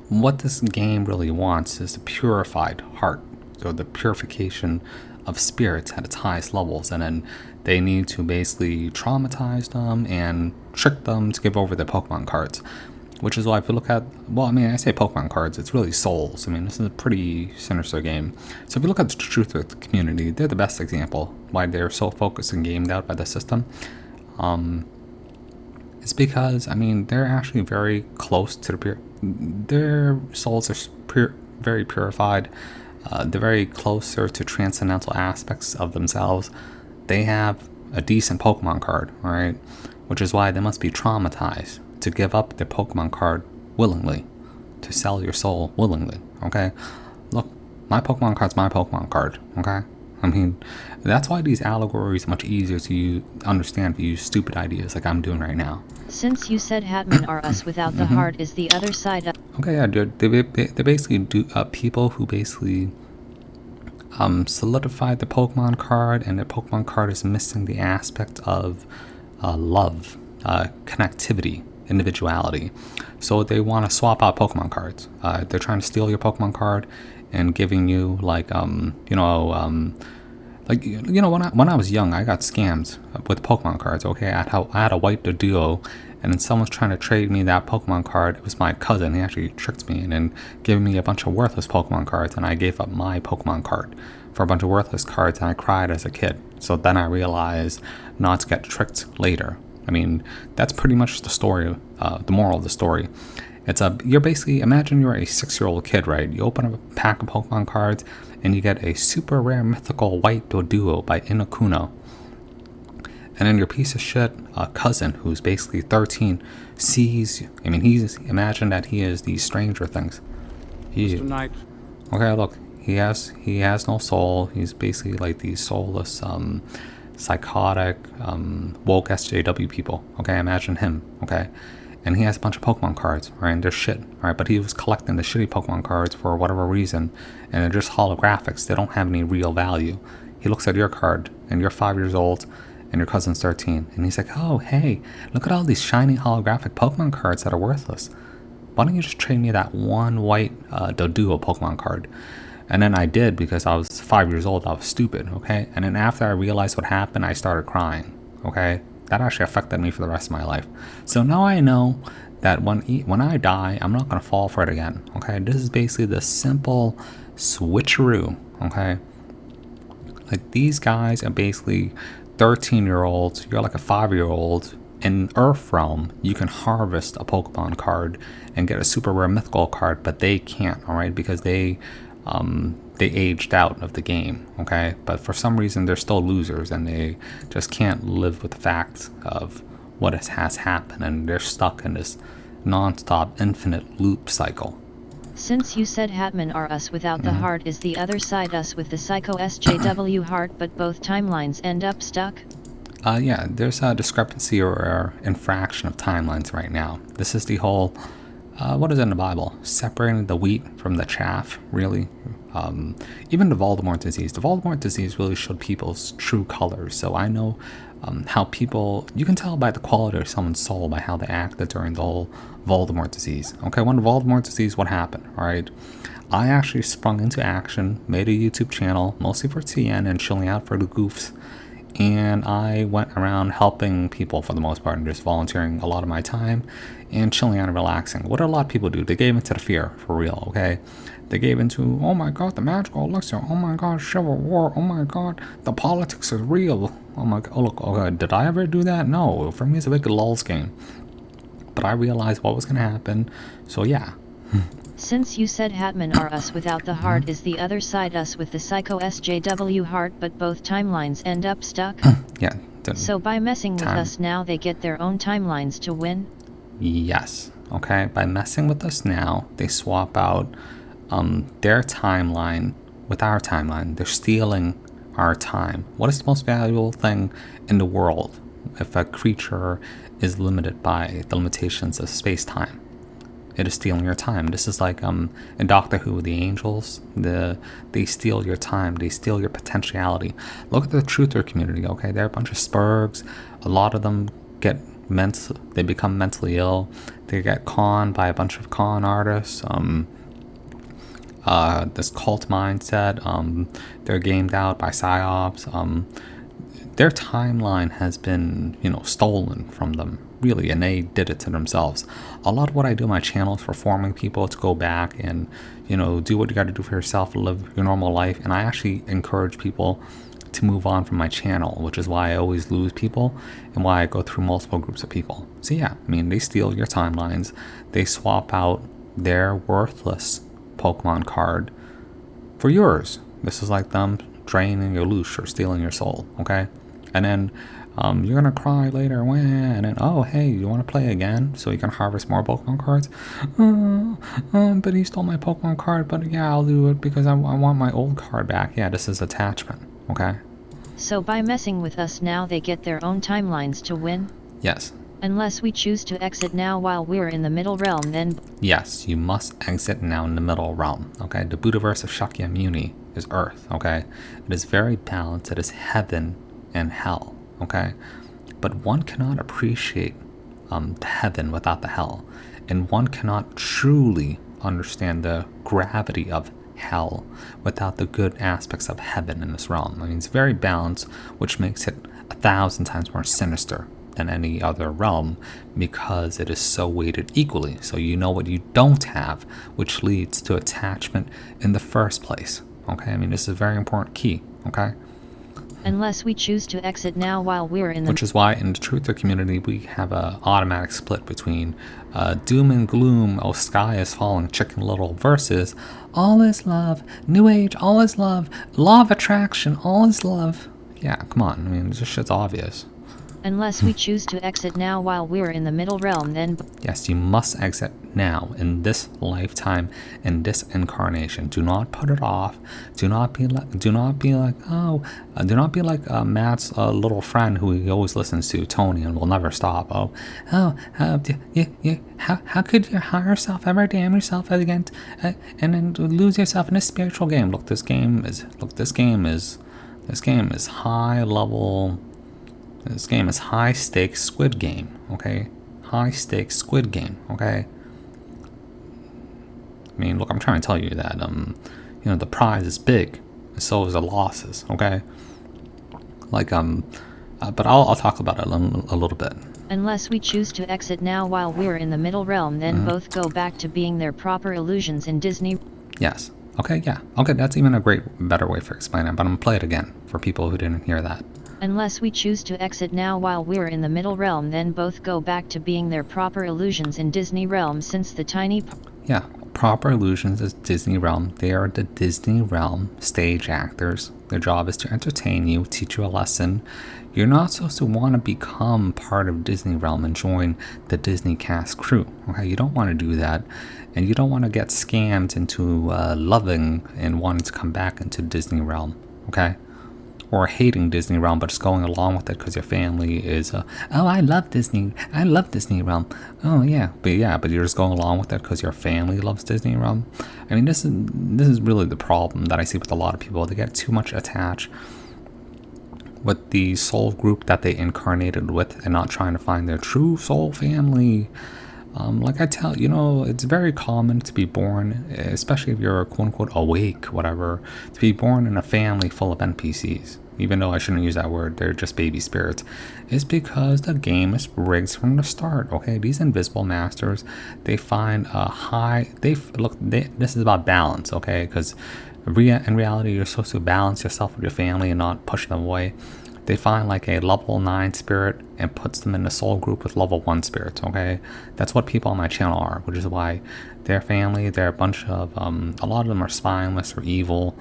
what this game really wants is the purified heart, so the purification of spirits at its highest levels, and then they need to basically traumatize them and trick them to give over their Pokemon cards. Which is why if you look at, well, I mean, I say Pokemon cards, it's really souls. I mean, this is a pretty sinister game. So if you look at the Truth with the community, they're the best example why they're so focused and gamed out by the system. It's because, I mean, they're actually very close to their souls are very purified. They're very closer to transcendental aspects of themselves. They have a decent Pokemon card, all right? Which is why they must be traumatized to give up their Pokemon card willingly, to sell your soul willingly, okay? Look, my Pokemon card's my Pokemon card, okay? I mean, that's why these allegories are much easier to understand if you use stupid ideas like I'm doing right now. Since you said Hatman are us without the heart, is the other side up? Okay, yeah, they basically do people who basically solidify the Pokemon card, and the Pokemon card is missing the aspect of love, connectivity, individuality. So they want to swap out Pokemon cards. They're trying to steal your Pokemon card and giving you like when I was young, I got scammed with Pokemon cards. Okay, I had a white Doduo, and then someone's trying to trade me that Pokemon card. It was my cousin. He actually tricked me and then gave me a bunch of worthless Pokemon cards, and I gave up my Pokemon card for a bunch of worthless cards, and I cried as a kid. So then I realized not to get tricked later. I mean, that's pretty much the story, the moral of the story. You're basically, imagine you're a 6-year-old kid, right? You open up a pack of Pokemon cards, and you get a super rare mythical white Doduo by Inakuno. And then your piece of shit cousin, who's basically 13, sees, I mean, imagine that he is these Stranger Things. Mr. Knight. Okay, look, he has no soul. He's basically like these soulless, psychotic, woke SJW people. Okay, imagine him, okay? And he has a bunch of Pokemon cards, right? And they're shit, right? But he was collecting the shitty Pokemon cards for whatever reason, and they're just holographics. They don't have any real value. He looks at your card, and you're 5 years old, and your cousin's 13, and he's like, oh, hey, look at all these shiny holographic Pokemon cards that are worthless. Why don't you just trade me that one white Doduo Pokemon card? And then I did, because I was 5 years old. I was stupid, okay? And then after I realized what happened, I started crying, okay? That actually affected me for the rest of my life. So now I know that when I die, I'm not going to fall for it again, okay? This is basically the simple switcheroo, okay? Like, these guys are basically 13-year-olds. You're like a 5-year-old in Earth Realm, you can harvest a Pokemon card and get a super rare mythical card, but they can't, all right, because they aged out of the game, okay? But for some reason, they're still losers, and they just can't live with the fact of what has happened, and they're stuck in this non-stop infinite loop cycle. Since you said Hatman are us without the heart, is the other side us with the Psycho SJW heart, but both timelines end up stuck? Yeah, there's a discrepancy or infraction of timelines right now. This is the whole, what is in the Bible? Separating the wheat from the chaff, really. Even the Voldemort disease. The Voldemort disease really showed people's true colors. So I know how people, you can tell by the quality of someone's soul by how they acted during the whole Voldemort disease. Okay, when the Voldemort disease, what happened, all right? I actually sprung into action, made a YouTube channel, mostly for TN and chilling out for the goofs. And I went around helping people for the most part and just volunteering a lot of my time and chilling out and relaxing. What did a lot of people do? They gave into the fear, for real, okay? They gave into, oh my god, the magical elixir, oh my god, Civil War, oh my god, the politics is real. Oh my god, oh look, oh god, did I ever do that? No, for me it's a big lulz game. But I realized what was going to happen, so yeah. Since you said Hatman are us without the heart, is the other side us with the Psycho SJW heart, but both timelines end up stuck? Yeah. So by messing with us now, they get their own timelines to win? Yes. Okay, by messing with us now, they swap out their timeline with our timeline. They're stealing our time. What is the most valuable thing in the world if a creature is limited by the limitations of space-time? It is stealing your time. This is like in Doctor Who, the angels, they steal your time. They steal your potentiality. Look at the truther community, okay? They're a bunch of spurgs. A lot of them they become mentally ill. They get conned by a bunch of con artists. This cult mindset. They're gamed out by psyops. Their timeline has been, stolen from them, really, and they did it to themselves. A lot of what I do on my channel is for forming people to go back and, do what you got to do for yourself, live your normal life. And I actually encourage people to move on from my channel, which is why I always lose people and why I go through multiple groups of people. So yeah, they steal your timelines. They swap out their worthless Pokemon card for yours. This is like them draining your loosh or stealing your soul, okay? And then you're gonna cry later, and then, oh hey, you want to play again so you can harvest more Pokemon cards? But he stole my Pokemon card, but yeah, I'll do it because I want my old card back. Yeah, this is attachment, okay? So by messing with us now, they get their own timelines to win? Yes. Unless we choose to exit now while we're in the middle realm, then... Yes, you must exit now in the middle realm, okay? The Buddhaverse of Shakyamuni is Earth, okay? It is very balanced. It is heaven and hell, okay? But one cannot appreciate the heaven without the hell, and one cannot truly understand the gravity of hell without the good aspects of heaven in this realm. It's very balanced, which makes it 1,000 times more sinister than any other realm because it is so weighted equally. So you know what you don't have, which leads to attachment in the first place, okay? This is a very important key, okay? Unless we choose to exit now while we're in the... Which is why in the Truther community we have an automatic split between doom and gloom, oh sky is falling, Chicken Little, versus all is love, New Age, all is love, law of attraction, all is love. Yeah, come on, this shit's obvious. Unless we choose to exit now while we're in the middle realm, then... Yes, you must exit now, in this lifetime, in this incarnation. Do not put it off. Do not be like Matt's little friend who he always listens to, Tony, and will never stop. How could your higher self ever damn yourself again, and then lose yourself in a spiritual game? Look, this game is high level. This game is high stakes Squid Game, okay? High stakes Squid Game, okay? Look, I'm trying to tell you that, the prize is big, and so is the losses, okay? But I'll talk about it a little bit. Unless we choose to exit now while we're in the middle realm, then both go back to being their proper illusions in Disney. Yes. Okay, yeah. Okay, that's even a better way for explaining it, but I'm going to play it again for people who didn't hear that. Unless we choose to exit now while we're in the middle realm, then both go back to being their proper illusions in Disney realm, since the tiny Yeah, proper illusions is Disney realm. They are the Disney realm stage actors. Their job is to entertain you, teach you a lesson. You're not supposed to want to become part of Disney realm and join the Disney cast crew. Okay, you don't want to do that, and you don't want to get scammed into loving and wanting to come back into Disney realm. Okay. Or hating Disney realm, but just going along with it because your family is, oh, I love Disney realm. Oh yeah, but you're just going along with it because your family loves Disney realm. I mean, this is really the problem that I see with a lot of people. They get too much attached with the soul group that they incarnated with, and not trying to find their true soul family. Like I tell it's very common to be born, especially if you're quote unquote awake, whatever, to be born in a family full of NPCs. Even though I shouldn't use that word, they're just baby spirits. It's because the game is rigged from the start. Okay, these invisible masters, they find a high. This is about balance. Okay, because in reality, you're supposed to balance yourself with your family and not push them away. They find like a level 9 spirit and puts them in a soul group with level 1 spirits, okay? That's what people on my channel are, which is why their family, they're a bunch of, a lot of them are spineless or evil.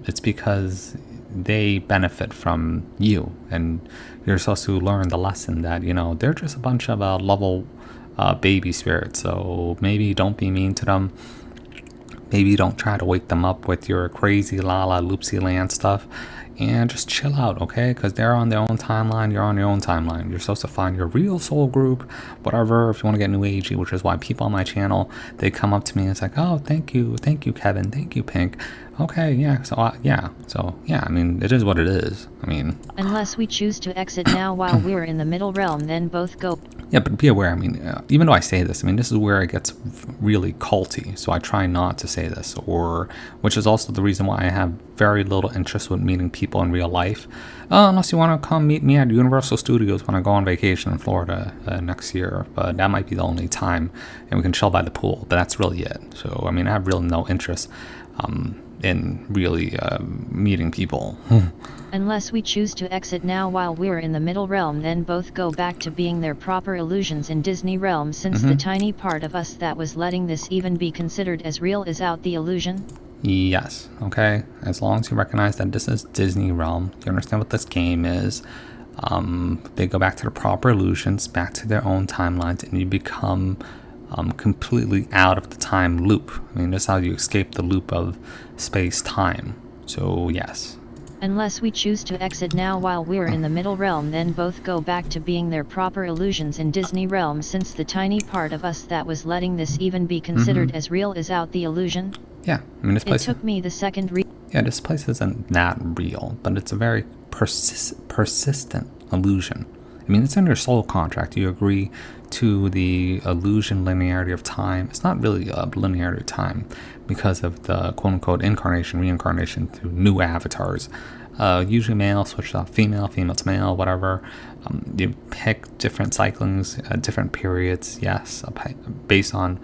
It's because they benefit from you, and you're supposed to learn the lesson that, they're just a bunch of level baby spirits, so maybe don't be mean to them. Maybe don't try to wake them up with your crazy la loopsy land stuff. And just chill out, okay? Because they're on their own timeline, you're on your own timeline. You're supposed to find your real soul group, whatever, if you want to get new agey, which is why people on my channel, they come up to me and it's like, oh, thank you, Kevin, thank you, Pink. Okay, yeah, I mean, it is what it is. I mean, unless we choose to exit now while we're in the middle realm, then both go. Yeah, but be aware, I mean, even though I say this, I mean, this is where it gets really culty, so I try not to say this, which is also the reason why I have very little interest with meeting people in real life, unless you want to come meet me at Universal Studios when I go on vacation in Florida next year, but that might be the only time, and we can chill by the pool, but that's really it. So, I mean, I have really no interest in really meeting people. Unless we choose to exit now while we're in the middle realm, then both go back to being their proper illusions in Disney realm, since the tiny part of us that was letting this even be considered as real is out the illusion. Yes, okay, as long as you recognize that this is Disney realm, you understand what this game is, they go back to the proper illusions, back to their own timelines, and you become completely out of the time loop. I mean, that's how you escape the loop of space-time. So, yes. Unless we choose to exit now while we're in the middle realm, then both go back to being their proper illusions in Disney realm, since the tiny part of us that was letting this even be considered as real is out the illusion. Yeah, I mean, this place... It took me the second Yeah, this place isn't that real, but it's a very persistent illusion. I mean, it's in your soul contract. You agree to the illusion linearity of time. It's not really a linearity of time because of the quote-unquote incarnation, reincarnation through new avatars. Usually male, switch to female, female to male, whatever. You pick different cyclings, different periods, yes, based on...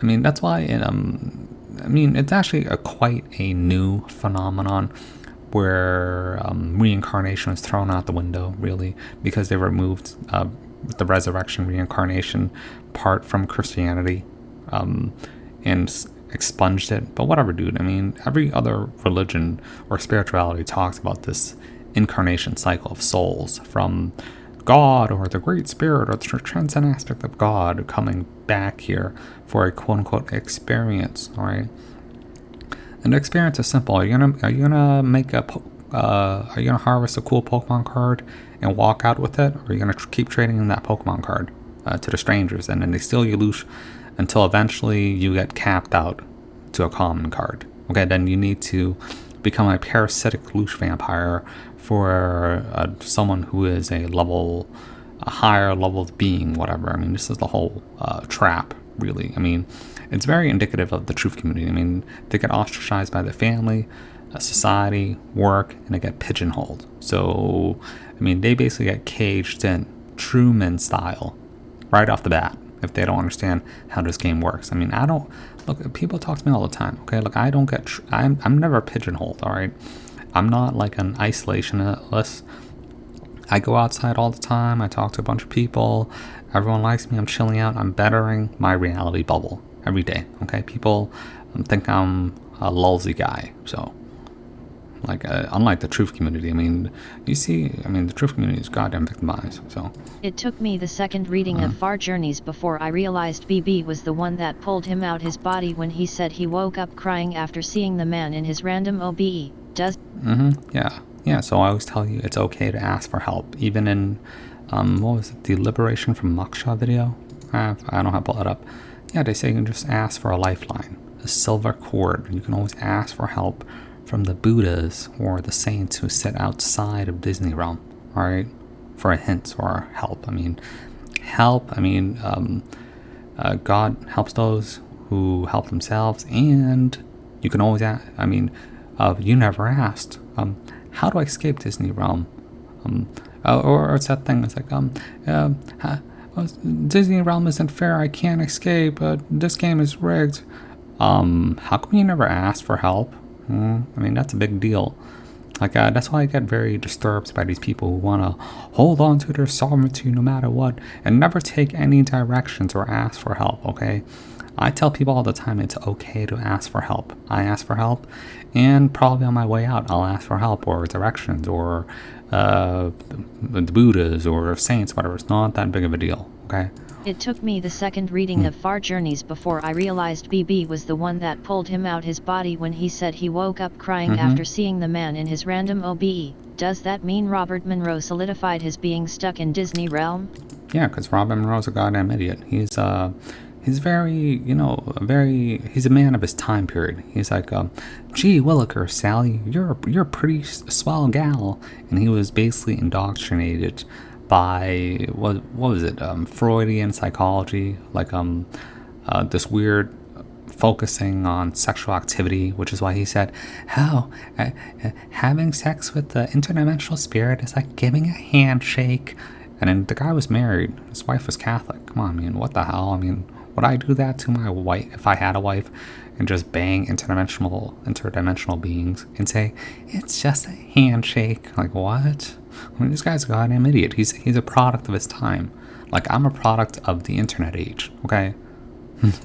I mean, that's why it's actually quite a new phenomenon where reincarnation is thrown out the window, really, because they removed the resurrection reincarnation part from Christianity and expunged it. But whatever, dude. I mean, every other religion or spirituality talks about this incarnation cycle of souls from God or the Great Spirit or the transcendent aspect of God coming back here for a quote-unquote experience, all right? And the experience is simple. Are you gonna make are you gonna harvest a cool Pokemon card and walk out with it, or are you gonna keep trading in that Pokemon card to the strangers, and then they steal your loot until eventually you get capped out to a common card? Okay, then you need to become a parasitic loosh vampire for someone who is a higher level being, whatever. I mean, this is the whole trap, really. I mean, it's very indicative of the truth community. I mean, they get ostracized by their family, society, work, and they get pigeonholed. So, I mean, they basically get caged in, Truman style, right off the bat, if they don't understand how this game works. I mean, look, people talk to me all the time, okay? Look, I don't get, I'm never pigeonholed, all right? I'm not like an isolationist. I go outside all the time. I talk to a bunch of people. Everyone likes me. I'm chilling out. I'm bettering my reality bubble every day. Okay, people think I'm a lulzy guy. So, like, unlike the truth community, I mean, you see, I mean, the truth community is goddamn victimized. So, It took me the second reading of Far Journeys before I realized BB was the one that pulled him out his body when he said he woke up crying after seeing the man in his random OBE. Does yeah. So I always tell you it's okay to ask for help, even in what was it, the Liberation from Moksha video? I don't have to pull it up. Yeah, they say you can just ask for a lifeline, a silver cord. You can always ask for help from the Buddhas or the saints who sit outside of Disney realm, all right, for a hint or help. I mean, God helps those who help themselves, and you can always ask. I mean, you never asked, how do I escape Disney realm? Or it's that thing. It's like, Disney realm isn't fair. I can't escape. This game is rigged. How come you never asked for help? I mean, that's a big deal. Like, that's why I get very disturbed by these people who want to hold on to their sovereignty no matter what and never take any directions or ask for help, okay? I tell people all the time it's okay to ask for help. I ask for help, and probably on my way out, I'll ask for help or directions or the Buddhas or saints, whatever. It's not that big of a deal, okay? It took me the second reading of Far Journeys before I realized BB was the one that pulled him out his body when he said he woke up crying after seeing the man in his random OBE. Does that mean Robert Monroe solidified his being stuck in Disney realm? Yeah, because Robert Monroe's a goddamn idiot. He's very, he's a man of his time period. He's like, gee Williker, Sally, you're a pretty swell gal. And he was basically indoctrinated by, what was it, Freudian psychology, like this weird focusing on sexual activity, which is why he said, having sex with the interdimensional spirit is like giving a handshake. And then the guy was married. His wife was Catholic. Come on, man, what the hell? I mean, would I do that to my wife if I had a wife and just bang interdimensional beings and say, it's just a handshake? Like, what? I mean, this guy's a goddamn idiot. He's a product of his time. Like, I'm a product of the internet age, okay?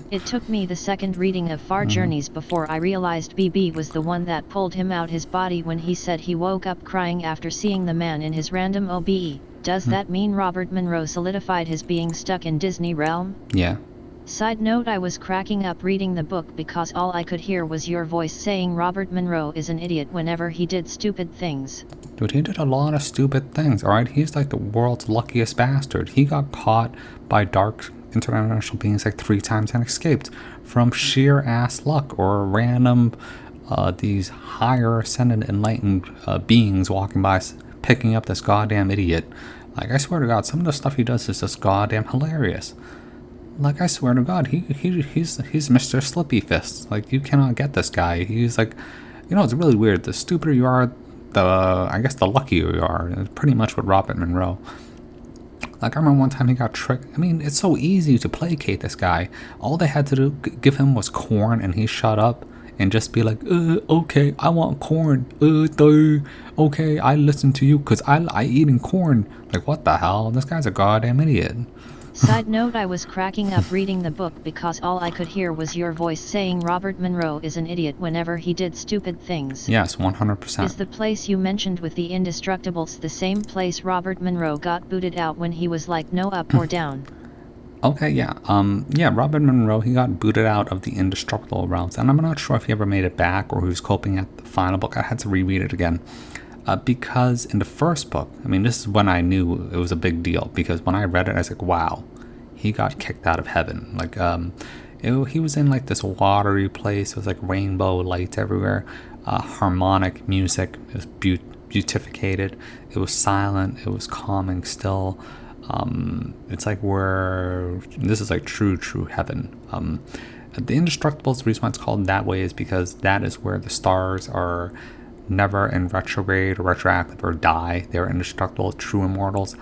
It took me the second reading of Far Journeys before I realized BB was the one that pulled him out his body when he said he woke up crying after seeing the man in his random OBE. Does that mean Robert Monroe solidified his being stuck in Disney realm? Yeah. Side note, I was cracking up reading the book because all I could hear was your voice saying Robert Monroe is an idiot whenever he did stupid things. Dude, he did a lot of stupid things, alright? He's like the world's luckiest bastard. He got caught by dark interdimensional beings like 3 times and escaped from sheer ass luck or random, these higher ascended enlightened beings walking by picking up this goddamn idiot. Like, I swear to God, some of the stuff he does is just goddamn hilarious. Like, I swear to God, he's Mr. Slippy Fist. Like, you cannot get this guy. He's like, it's really weird. The stupider you are, I guess the luckier you are. It's pretty much what Robert Monroe. Like, I remember one time he got tricked. I mean, it's so easy to placate this guy. All they had to do, give him was corn, and he shut up and just be like, okay, I want corn. Okay, I listen to you because I eating corn. Like, what the hell? This guy's a goddamn idiot. Side note, I was cracking up reading the book because all I could hear was your voice saying Robert Monroe is an idiot whenever he did stupid things. Yes, 100%. Is the place you mentioned with the Indestructibles the same place Robert Monroe got booted out when he was like no up or down? Okay, yeah. Robert Monroe, he got booted out of the Indestructible realms, and I'm not sure if he ever made it back or he was coping at the final book. I had to reread it again. Because in the first book, I mean, this is when I knew it was a big deal, because when I read it, I was like, wow, he got kicked out of heaven. Like, he was in like this watery place. It was like rainbow lights everywhere, harmonic music. It was beautificated. It was silent. It was calming still. It's like this is like true heaven. The Indestructibles, the reason why it's called that way is because that is where the stars are never in retrograde or retroactive or die. They're indestructible, true immortals.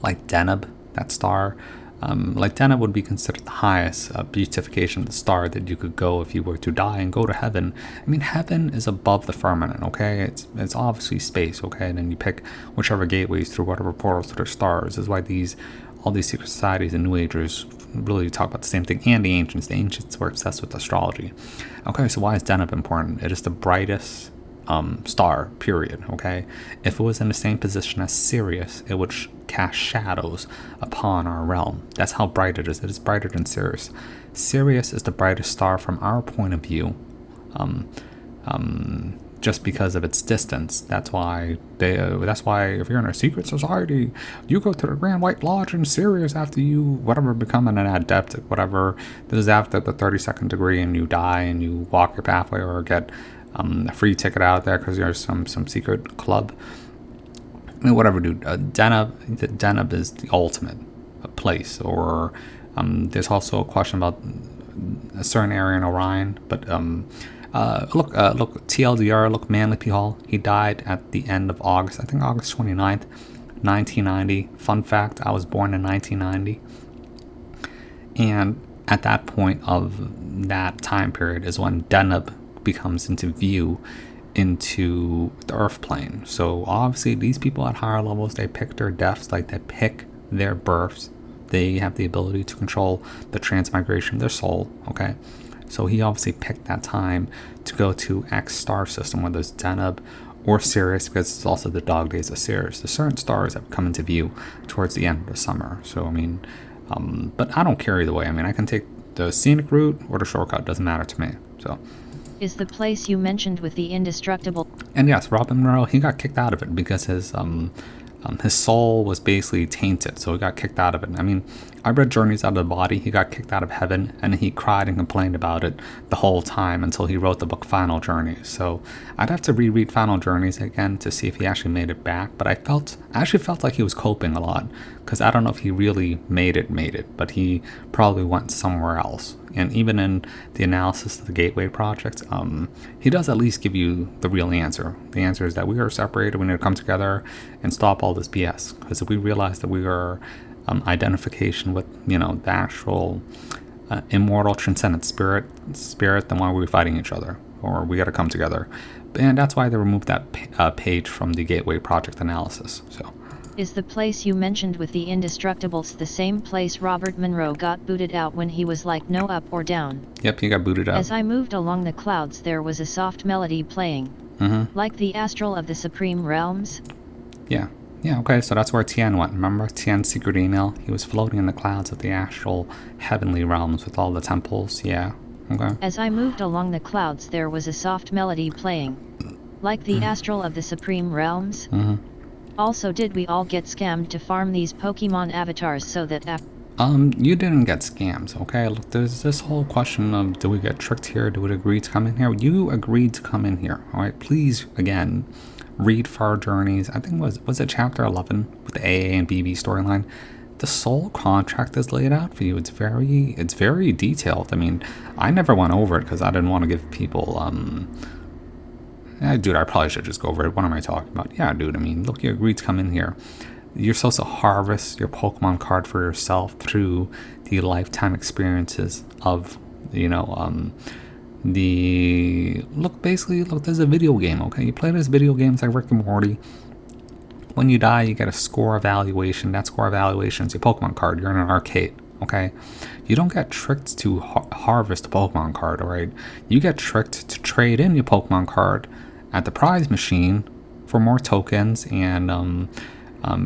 Like Deneb, that star, Like Deneb would be considered the highest beatification of the star that you could go if you were to die and go to heaven. I mean, heaven is above the firmament, okay? It's obviously space, okay? And then you pick whichever gateways through whatever portals to the stars. Is why all these secret societies and New Agers really talk about the same thing. And the ancients. The ancients were obsessed with astrology. Okay, so why is Deneb important? It is the brightest star, period, okay? If it was in the same position as Sirius, it would cast shadows upon our realm. That's how bright it is. It is brighter than Sirius. Sirius is the brightest star from our point of view, just because of its distance. That's why if you're in a secret society, you go to the Grand White Lodge in Sirius after you become an adept at whatever. This is after the 32nd degree and you die and you walk your pathway or get a free ticket out there because you're some secret club. I mean, whatever, dude. Deneb is the ultimate place. Or there's also a question about a certain area in Orion. But look, TLDR, look, Manly P. Hall. He died at the end of August. I think August 29th, 1990. Fun fact, I was born in 1990. And at that point of that time period is when Deneb becomes into view into the earth plane. So obviously these people at higher levels, they pick their deaths, like they pick their births. They have the ability to control the transmigration of their soul, okay? So he obviously picked that time to go to X star system, whether it's Deneb or Sirius, because it's also the dog days of Sirius. There's certain stars that come into view towards the end of the summer. So I mean, but I don't care either way. I mean, I can take the scenic route or the shortcut, doesn't matter to me. So Is the place you mentioned with the indestructible? And yes, Robin Monroe, he got kicked out of it because his soul was basically tainted, so he got kicked out of it. I mean, I read Journeys Out of the Body. He got kicked out of heaven, and he cried and complained about it the whole time until he wrote the book Final Journeys. So I'd have to reread Final Journeys again to see if he actually made it back. But I actually felt like he was coping a lot, because I don't know if he really made it, but he probably went somewhere else. And even in the analysis of the Gateway Project, he does at least give you the real answer. The answer is that we are separated. We need to come together and stop all this BS. Because if we realize that we are identification with, the actual immortal, transcendent spirit, then why are we fighting each other? Or we got to come together. And that's why they removed that page from the Gateway Project analysis. So. Is the place you mentioned with the indestructibles the same place Robert Monroe got booted out when he was like no up or down? Yep, he got booted out. As I moved along the clouds there was a soft melody playing. Mm-hmm. Like the astral of the supreme realms? Yeah, okay, so that's where Tien went. Remember Tien's secret email? He was floating in the clouds of the astral heavenly realms with all the temples. Yeah, okay. As I moved along the clouds there was a soft melody playing. Like the astral of the supreme realms? Mm-hmm. Also, did we all get scammed to farm these Pokemon avatars so that you didn't get scams, okay? Look, there's this whole question of, do we get tricked here? Do we agree to come in here? You agreed to come in here, all right? Please, again, read Far Journeys. I think was it chapter 11 with the AA and BB storyline? The soul contract is laid out for you. It's very detailed. I mean, I never went over it because I didn't want to give people dude, I probably should just go over it. What am I talking about? Yeah, dude, I mean, look, you agreed to come in here. You're supposed to harvest your Pokemon card for yourself through the lifetime experiences of, there's a video game, okay? You play this video game, it's like Rick and Morty. When you die, you get a score evaluation. That score evaluation is your Pokemon card. You're in an arcade, okay? You don't get tricked to harvest a Pokemon card, all right? You get tricked to trade in your Pokemon card at the prize machine for more tokens and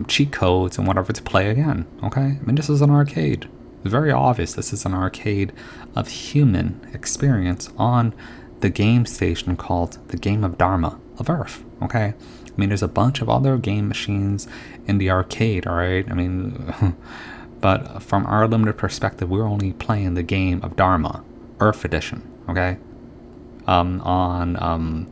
cheat codes and whatever to play again, okay? I mean, this is an arcade. It's very obvious this is an arcade of human experience on the game station called the Game of Dharma of Earth, okay? I mean, there's a bunch of other game machines in the arcade, all right? I mean, but from our limited perspective, we're only playing the Game of Dharma, Earth Edition, okay? On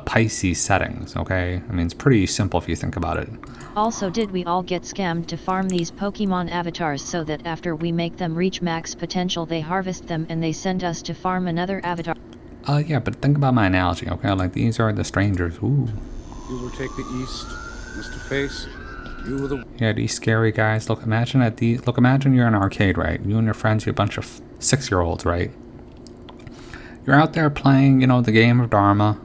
Pisces settings, okay? I mean, it's pretty simple if you think about it. Also, did we all get scammed to farm these Pokemon avatars so that after we make them reach max potential they harvest them and they send us to farm another avatar? Yeah, but think about my analogy, okay? Like, these are the strangers. Ooh. You will take the east, Mr. Face. Yeah, these scary guys. Look, imagine imagine you're in an arcade, right? You and your friends, you're a bunch of 6-year-olds, right? You're out there playing, the game of Dharma.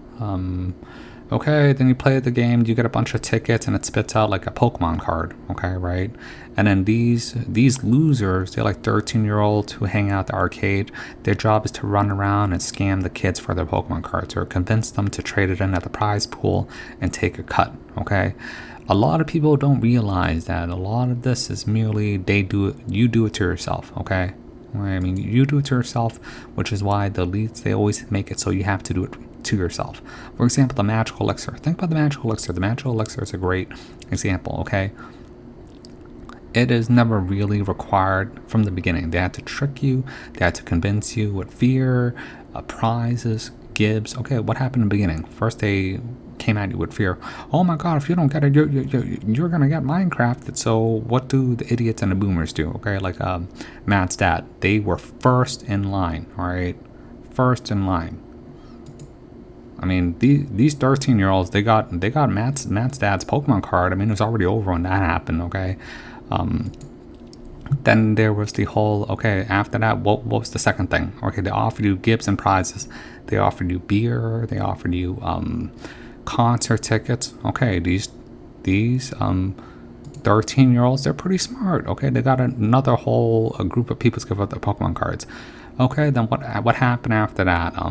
Okay, then you play the game, you get a bunch of tickets, and it spits out like a Pokemon card. Okay, right? And then these losers, they're like 13-year-olds who hang out at the arcade. Their job is to run around and scam the kids for their Pokemon cards, or convince them to trade it in at the prize pool and take a cut. Okay. A lot of people don't realize that a lot of this is merely you do it to yourself, okay? I mean, you do it to yourself, which is why the elites, they always make it so you have to do it to yourself. For example, the magical elixir. Think about the magical elixir. The magical elixir is a great example, okay? It is never really required from the beginning. They had to trick you. They had to convince you with fear, prizes, gibs. Okay, what happened in the beginning? First, they came at you with fear. Oh my god, if you don't get it, you're gonna get Minecrafted. So what do the idiots and the boomers do? Okay, like Matt's dad, they were first in line. All right, first in line. I mean, these 13-year-olds, they got Matt's dad's Pokemon card. I mean, it was already over when that happened. Okay. Then there was the whole, okay, after that, what was the second thing? Okay, they offered you gifts and prizes. They offered you beer. They offered you concert tickets. Okay, these 13-year-olds, they're pretty smart. Okay, they got another whole group of people to give up their Pokemon cards. Okay, then what happened after that? I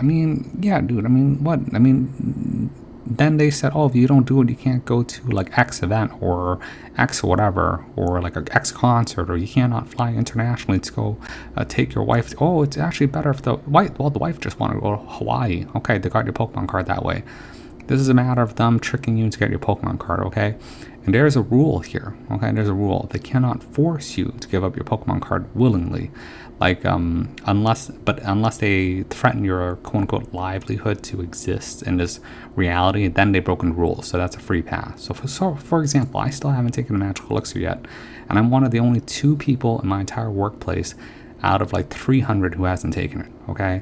mean, yeah, dude. Then they said, oh, if you don't do it, you can't go to like X event or X whatever, or like a X concert, or you cannot fly internationally to go take your wife. Oh, it's actually better if the wife just wanted to go to Hawaii. Okay, they got your Pokemon card that way. This is a matter of them tricking you to get your Pokemon card, okay? And there's a rule here, okay? There's a rule. They cannot force you to give up your Pokemon card willingly. Like, unless they threaten your quote-unquote livelihood to exist in this reality, then they've broken rules. So that's a free pass. So for example, I still haven't taken a magical elixir yet. And I'm one of the only 2 people in my entire workplace out of like 300 who hasn't taken it, okay?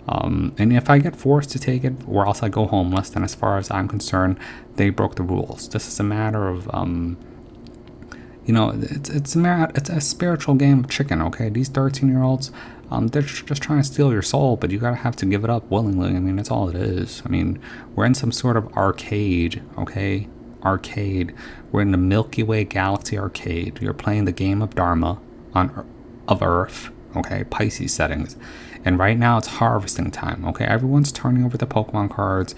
And if I get forced to take it, or else I go homeless, then as far as I'm concerned, they broke the rules. This is a matter of, it's a spiritual game of chicken, okay? These 13-year-olds, they're just trying to steal your soul, but you gotta have to give it up willingly. I mean, that's all it is. I mean, we're in some sort of arcade, okay? Arcade. We're in the Milky Way Galaxy arcade. You're playing the game of Dharma of Earth, okay? Pisces settings. And right now it's harvesting time, okay? Everyone's turning over the Pokemon cards,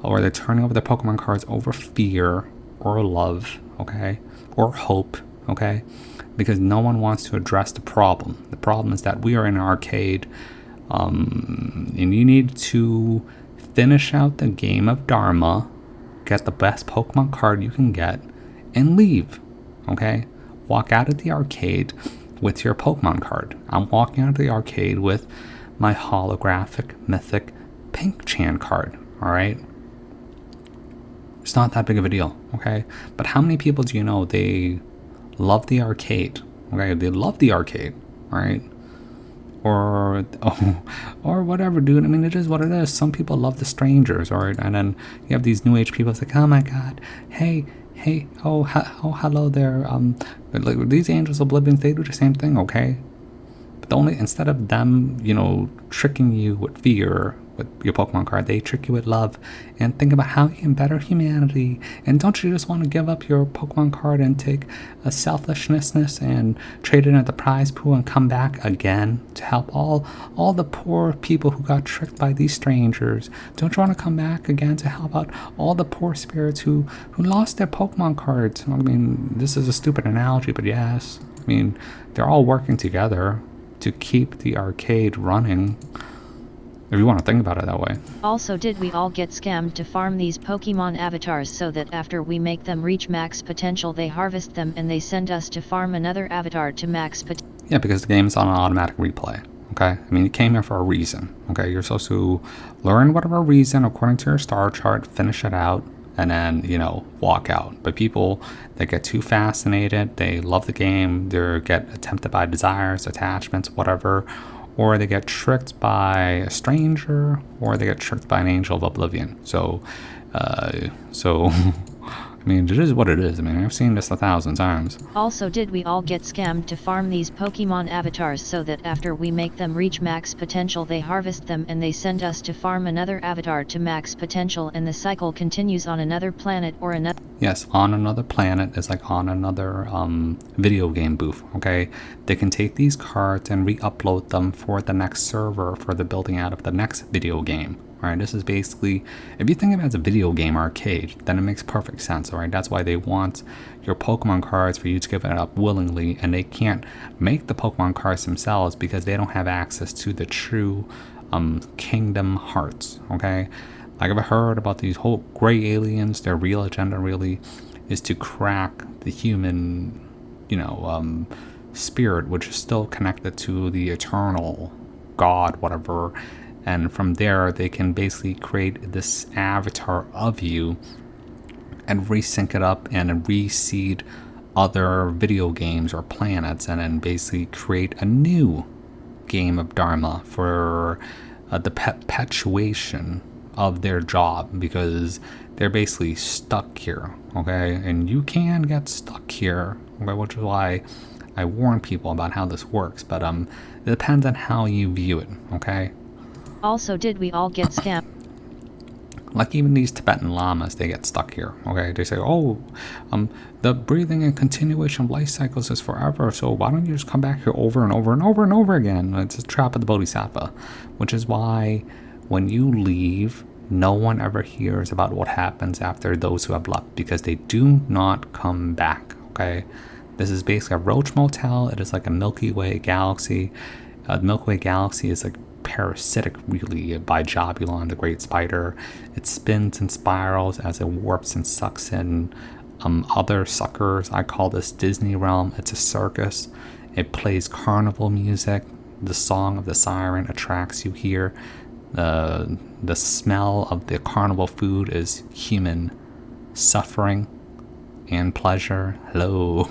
or they're turning over the Pokemon cards over fear or love, okay? Or hope, okay? Because no one wants to address the problem. The problem is that we are in an arcade, and you need to finish out the game of Dharma, get the best Pokemon card you can get, and leave, okay? Walk out of the arcade with your Pokemon card. I'm walking out of the arcade with my holographic mythic Pink-chan card, all right? It's not that big of a deal, okay? But how many people do you know, they love the arcade, okay? They love the arcade, all right? Or whatever, dude. I mean, it is what it is. Some people love the strangers, all right? And then you have these new age people. It's like, oh my god, hey, hello there. Like these Angels of Oblivion, they do the same thing, okay? But instead of them, tricking you with fear with your Pokemon card, they trick you with love and think about how you can better humanity. And don't you just want to give up your Pokemon card and take a selfishness and trade it at the prize pool and come back again to help all the poor people who got tricked by these strangers? Don't you want to come back again to help out all the poor spirits who lost their Pokemon cards? I mean, this is a stupid analogy, but yes. I mean, they're all working together to keep the arcade running, if you want to think about it that way. Also, did we all get scammed to farm these Pokemon avatars so that after we make them reach max potential, they harvest them and they send us to farm another avatar to max potential? Yeah, because the game is on an automatic replay, okay? I mean, you came here for a reason, okay? You're supposed to learn whatever reason according to your star chart, finish it out, and then, walk out. But people, they get too fascinated, they love the game, they get tempted by desires, attachments, whatever, or they get tricked by a stranger, or they get tricked by an Angel of Oblivion. So So, I mean, it is what it is. I mean, I've seen this 1,000 times. Also, did we all get scammed to farm these Pokemon avatars so that after we make them reach max potential they harvest them and they send us to farm another avatar to max potential and the cycle continues on another planet or another? Yes, on another planet is like on another video game booth, okay? They can take these cards and re-upload them for the next server for the building out of the next video game, right? This is basically, if you think of it as a video game arcade, then it makes perfect sense, all right? That's why they want your Pokemon cards for you to give it up willingly, and they can't make the Pokemon cards themselves because they don't have access to the true Kingdom Hearts, okay? Like, I've heard about these whole gray aliens. Their real agenda really is to crack the human, spirit, which is still connected to the eternal God, whatever. And from there, they can basically create this avatar of you and resync it up and reseed other video games or planets, and then basically create a new game of Dharma for the perpetuation of their job, because they're basically stuck here, okay? And you can get stuck here, okay? Which is why I warn people about how this works, but it depends on how you view it, okay? Also, did we all get scammed? Like even these Tibetan lamas, they get stuck here, okay? They say, the breathing and continuation of life cycles is forever, so why don't you just come back here over and over and over and over again? It's a trap of the Bodhisattva, which is why when you leave, no one ever hears about what happens after those who have left, because they do not come back, okay? This is basically a Roach Motel. It is like a Milky Way galaxy. The Milky Way galaxy is like parasitic, really, by Jabulon, the great spider. It spins and spirals as it warps and sucks in other suckers. I call this Disney realm. It's a circus. It plays carnival music. The song of the siren attracts you here. The smell of the carnival food is human suffering and pleasure. Hello.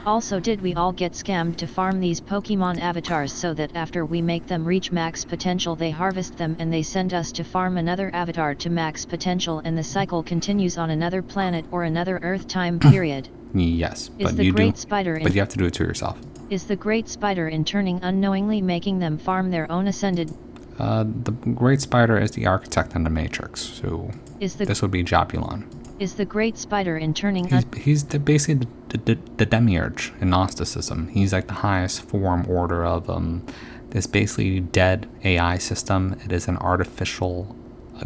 Also, did we all get scammed to farm these Pokemon avatars so that after we make them reach max potential they harvest them and they send us to farm another avatar to max potential and the cycle continues on another planet or another Earth time period? Yes, Is but the you Great do. Spider But you have to do it to yourself. Is the Great Spider in turning unknowingly making them farm their own ascended? The Great Spider is the architect in the Matrix, so this would be Jabulon. Is the Great Spider in turning He's basically the demiurge in Gnosticism. He's like the highest form order of this basically dead AI system. It is an artificial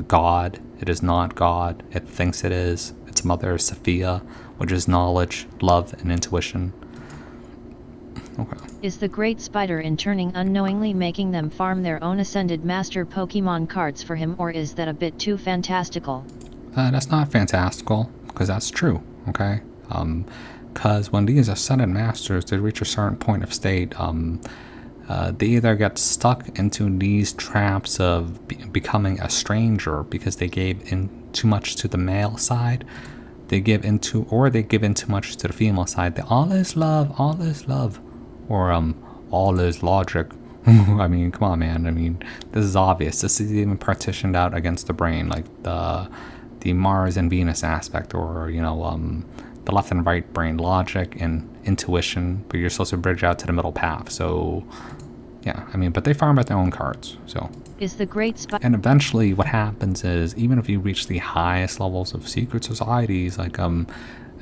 god. It is not God. It thinks it is. Its mother is Sophia, which is knowledge, love, and intuition. Okay. Is the Great Spider in turning unknowingly making them farm their own ascended master Pokemon cards for him, or is that a bit too fantastical? That's not fantastical, because that's true, okay? Because when these ascended masters, they reach a certain point of state, they either get stuck into these traps of becoming a stranger because they gave in too much to the male side, they give in too much to the female side. All is love, or all is logic. I mean, come on, man. I mean, this is obvious. This is even partitioned out against the brain, like the Mars and Venus aspect, or the left and right brain, logic and intuition, but you're supposed to bridge out to the middle path. So yeah, I mean, but they farm at their own cards. So is the Great Spider, and eventually what happens is, even if you reach the highest levels of secret societies, like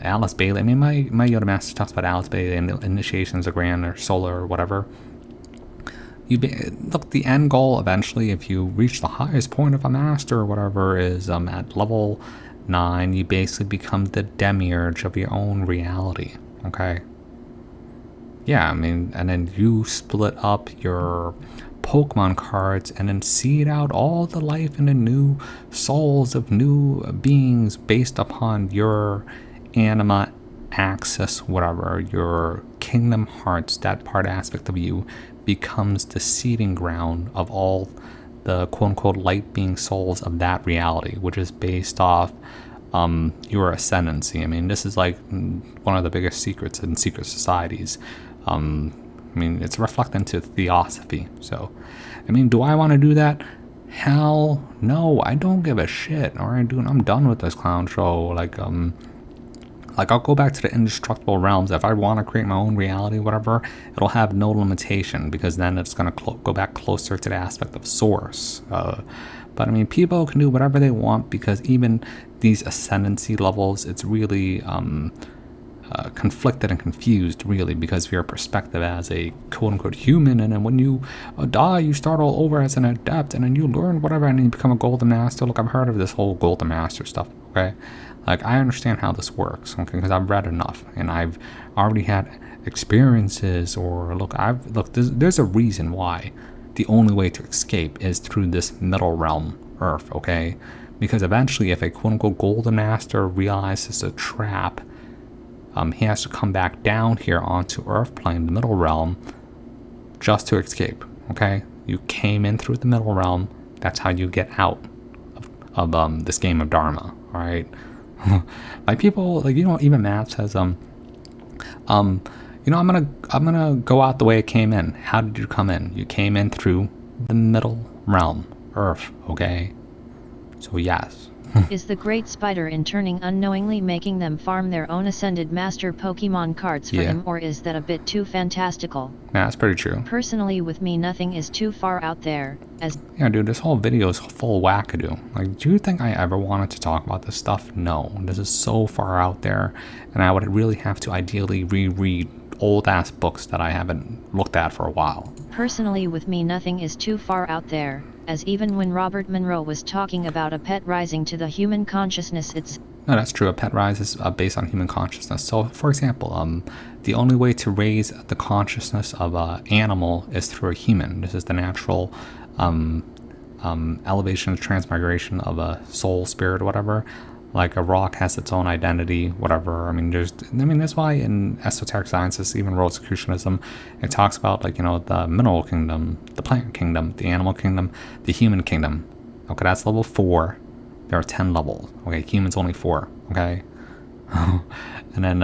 Alice Bailey, I mean, my Yoda master talks about Alice Bailey and initiations of Grand or Solar or whatever. Look, the end goal eventually, if you reach the highest point of a master or whatever, is at level 9, you basically become the demiurge of your own reality, okay? Yeah, I mean, and then you split up your Pokemon cards and then seed out all the life into new souls of new beings based upon your anima axis, whatever, your Kingdom Hearts, that part aspect of you becomes the seeding ground of all the quote-unquote light being souls of that reality, which is based off your ascendancy. I mean, this is like one of the biggest secrets in secret societies. I mean, it's reflected into theosophy. So, I mean, do I want to do that? Hell no, I don't give a shit. All right, dude, I'm done with this clown show. Like I'll go back to the indestructible realms. If I want to create my own reality, whatever, it'll have no limitation because then it's gonna go back closer to the aspect of source. But I mean, people can do whatever they want because even these ascendancy levels, it's really conflicted and confused, really, because of your perspective as a quote-unquote human, and then when you die, you start all over as an adept, and then you learn whatever, and then you become a golden master. Look, I've heard of this whole golden master stuff, okay? Like, I understand how this works, okay, because I've read enough, and I've already had experiences, or there's a reason why the only way to escape is through this middle realm, Earth, okay? Because eventually, if a quote-unquote golden master realizes a trap, he has to come back down here onto Earth plane, the middle realm, just to escape. Okay, you came in through the middle realm. That's how you get out of this game of Dharma. All right, like people, like even Matt says, I'm gonna go out the way I came in. How did you come in? You came in through the middle realm, Earth. Okay, so yes. Is the Great Spider in turning unknowingly making them farm their own ascended master Pokemon cards for him, or is that a bit too fantastical? Yeah, that's pretty true. Personally, with me, nothing is too far out there, as... Yeah, dude, this whole video is full of wackadoo. Like, do you think I ever wanted to talk about this stuff? No, this is so far out there, and I would really have to ideally reread old-ass books that I haven't looked at for a while. Personally, with me, nothing is too far out there, as even when Robert Monroe was talking about a pet rising to the human consciousness, it's... No, that's true. A pet rise is based on human consciousness. So, for example, the only way to raise the consciousness of an animal is through a human. This is the natural elevation, transmigration of a soul, spirit, or whatever. Like a rock has its own identity, whatever. I mean, that's why in esoteric sciences, even Rosicrucianism, it talks about, like, the mineral kingdom, the plant kingdom, the animal kingdom, the human kingdom. Okay, that's level 4. There are 10 levels. Okay, humans only 4. Okay, and then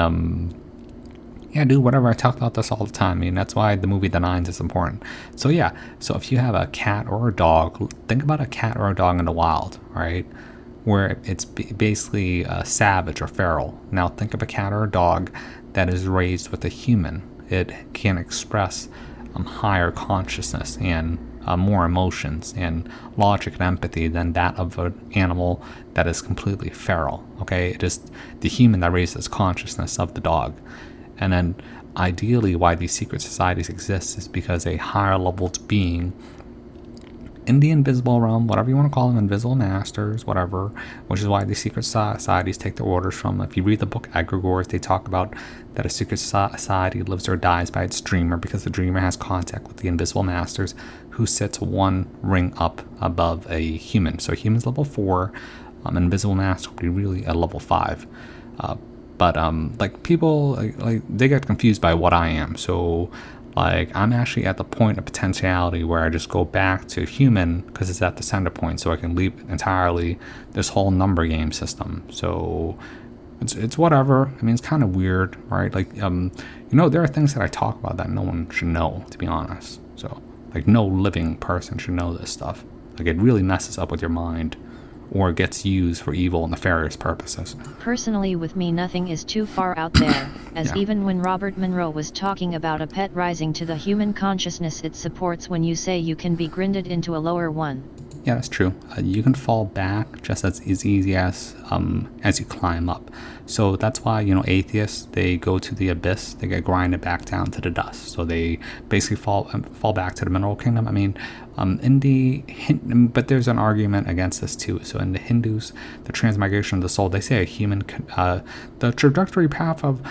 yeah, dude, whatever. I talk about this all the time. I mean, that's why the movie The Nines is important. So yeah, so if you have a cat or a dog, think about a cat or a dog in the wild, all right? Where it's basically savage or feral. Now think of a cat or a dog that is raised with a human. It can express higher consciousness and more emotions and logic and empathy than that of an animal that is completely feral. Okay, it is the human that raises consciousness of the dog. And then ideally why these secret societies exist is because a higher leveled being in the invisible realm, whatever you want to call them, invisible masters, whatever, which is why these secret societies take their orders from. If you read the book Egregores, they talk about that a secret society lives or dies by its dreamer because the dreamer has contact with the invisible masters who sits one ring up above a human. So human's level 4, invisible master would be really at level 5. But like people, like they get confused by what I am. So like, I'm actually at the point of potentiality where I just go back to human because it's at the center point, so I can leap entirely this whole number game system. So it's whatever. I mean, it's kind of weird, right? Like, there are things that I talk about that no one should know, to be honest. So, like, no living person should know this stuff. Like, it really messes up with your mind, or gets used for evil and nefarious purposes. Personally, with me, nothing is too far out there, as Yeah. even when Robert Monroe was talking about a pet rising to the human consciousness, it supports when you say you can be grinded into a lower one. Yeah, that's true. You can fall back just as easy as you climb up. So that's why, atheists, they go to the abyss, they get grinded back down to the dust. So they basically fall back to the mineral kingdom. I mean, but there's an argument against this too. So in the Hindus, the transmigration of the soul, they say a human, the trajectory path of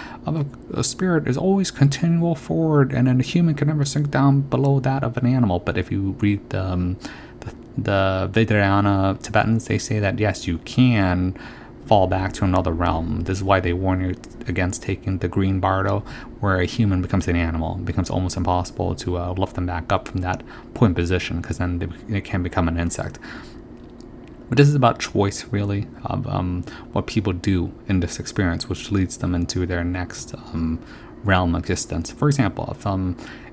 a spirit is always continual forward, and then a human can never sink down below that of an animal. But if you read the Vajrayana Tibetans, they say that yes, you can fall back to another realm. This is why they warn you against taking the green bardo, where a human becomes an animal. It becomes almost impossible to lift them back up from that point position, because then they can become an insect. But this is about choice, really, of what people do in this experience, which leads them into their next realm existence. For example,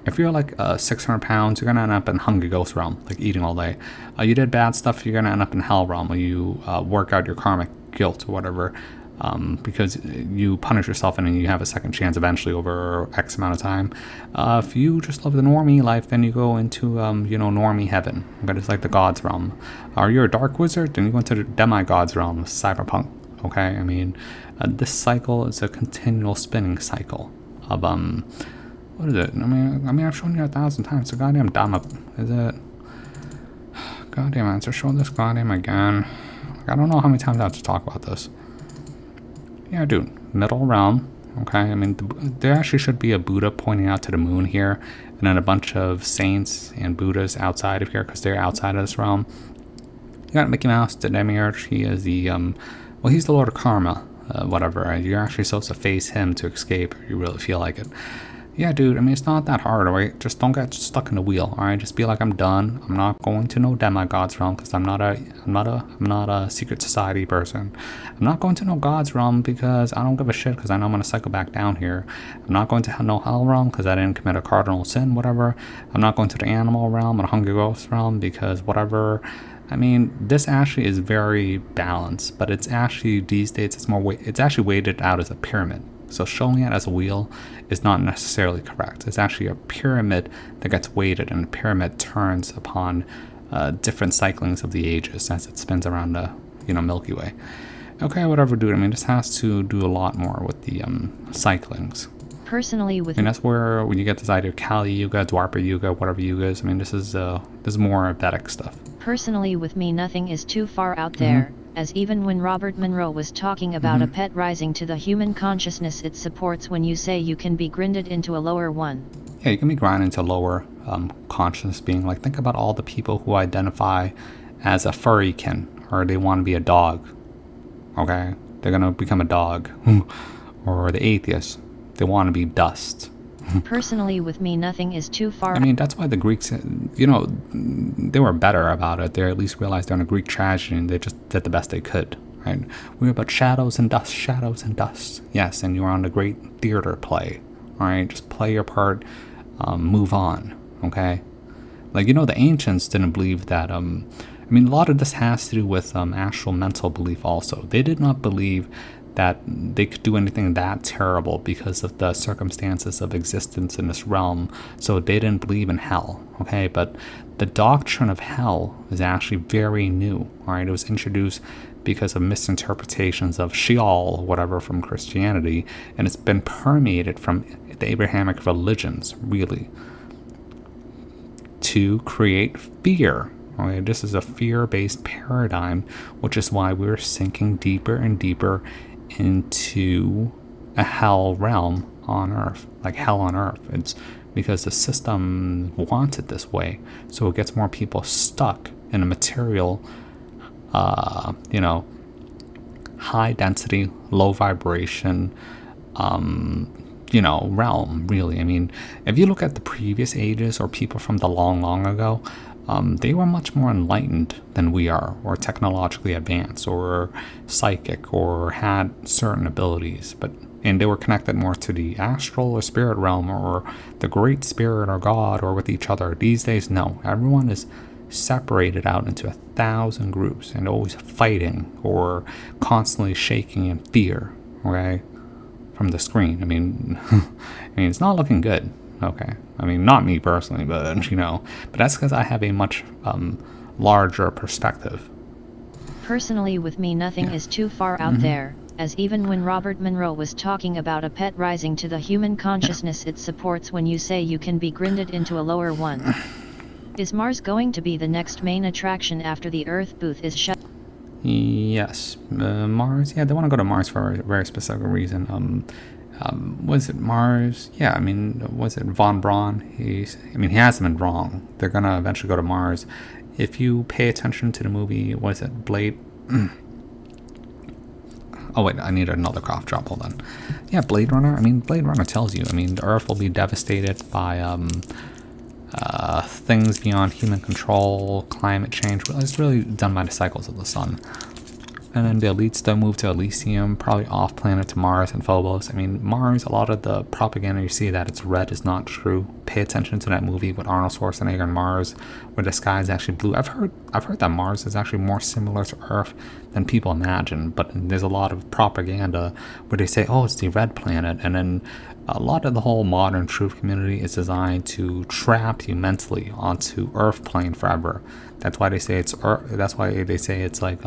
if you're like 600 pounds, you're gonna end up in Hungry Ghost realm, like eating all day. You did bad stuff, you're gonna end up in Hell realm, or you work out your karmic guilt or whatever, because you punish yourself and you have a second chance eventually over X amount of time. If you just live the normie life, then you go into normie heaven, but it's like the gods realm. Are you a dark wizard? Then you go into the demigods realm, cyberpunk. Okay, I mean, this cycle is a continual spinning cycle of what is it? I mean, I've shown you 1,000 times. The goddamn is it? Goddamn, answer. Show this goddamn again. I don't know how many times I have to talk about this. Yeah, dude. Middle realm. Okay, I mean, there actually should be a Buddha pointing out to the moon here, and then a bunch of saints and Buddhas outside of here because they're outside of this realm. You got Mickey Mouse, the demiurge. He is the he's the Lord of Karma. Whatever. You're actually supposed to face him to escape if you really feel like it. Yeah, dude, I mean, it's not that hard, alright? Just don't get stuck in the wheel, alright? Just be like, I'm done. I'm not going to no demigods realm because I'm not a secret society person. I'm not going to no gods realm because I don't give a shit because I know I'm going to cycle back down here. I'm not going to no hell realm because I didn't commit a cardinal sin, whatever. I'm not going to the animal realm or Hungry Ghost realm because whatever. I mean, this actually is very balanced, but it's actually, these days, it's actually weighted out as a pyramid. So showing it as a wheel is not necessarily correct. It's actually a pyramid that gets weighted, and the pyramid turns upon different cyclings of the ages as it spins around the Milky Way. Okay, whatever, dude. I mean, this has to do a lot more with the cyclings. Personally, with and that's where when you get this idea of Kali Yuga, Dwapara Yuga, whatever yugas. I mean, this is more Vedic stuff. Personally, with me, nothing is too far out there. As even when Robert Monroe was talking about a pet rising to the human consciousness, it supports when you say you can be grinded into a lower one. Yeah, you can be grinded into lower consciousness being. Like, think about all the people who identify as a furrykin, or they want to be a dog. Okay? They're going to become a dog. Or the atheists. They want to be dust. Personally, with me, nothing is too far. I mean, that's why the Greeks, they were better about it. They at least realized they're in a Greek tragedy, and they just did the best they could, right? We were about shadows and dust, shadows and dust. Yes, and you were on a great theater play, all right? Just play your part, move on, okay? Like, the ancients didn't believe that, I mean, a lot of this has to do with actual mental belief also. They did not believe that they could do anything that terrible because of the circumstances of existence in this realm, so they didn't believe in hell, okay? But the doctrine of hell is actually very new, all right? It was introduced because of misinterpretations of Sheol or whatever from Christianity, and it's been permeated from the Abrahamic religions, really, to create fear. Okay, this is a fear-based paradigm, which is why we're sinking deeper and deeper into a hell realm on Earth, like hell on Earth. It's because the system wants it this way, so it gets more people stuck in a material, high density, low vibration, realm, really. I mean, if you look at the previous ages or people from the long ago, they were much more enlightened than we are, or technologically advanced, or psychic, or had certain abilities, and they were connected more to the astral or spirit realm, or the great spirit or God, or with each other. These days, no. Everyone is separated out into 1,000 groups, and always fighting, or constantly shaking in fear, okay, from the screen. I mean, it's not looking good. Okay, I mean, not me personally, but that's because I have a much larger perspective. Personally, with me, nothing is too far out there. As even when Robert Monroe was talking about a pet rising to the human consciousness, it supports when you say you can be grinded into a lower one. Is Mars going to be the next main attraction after the Earth booth is shut? Yes, Mars. Yeah, they want to go to Mars for a very specific reason. Was it Mars? Yeah, I mean, was it Von Braun? He hasn't been wrong. They're gonna eventually go to Mars. If you pay attention to the movie, was it Blade? Oh wait, I need another cough drop. Hold on. Yeah, Blade Runner. I mean, Blade Runner tells you. I mean, the Earth will be devastated by things beyond human control, climate change. Well, it's really done by the cycles of the sun. And then the elites still move to Elysium, probably off planet to Mars and Phobos. I mean, Mars, a lot of the propaganda you see that it's red is not true. Pay attention to that movie with Arnold Schwarzenegger and Mars, where the sky is actually blue. I've heard that Mars is actually more similar to Earth than people imagine, but there's a lot of propaganda where they say, oh, it's the red planet, and then a lot of the whole modern truth community is designed to trap you mentally onto Earth plane forever. That's why they say it's Earth. That's why they say it's like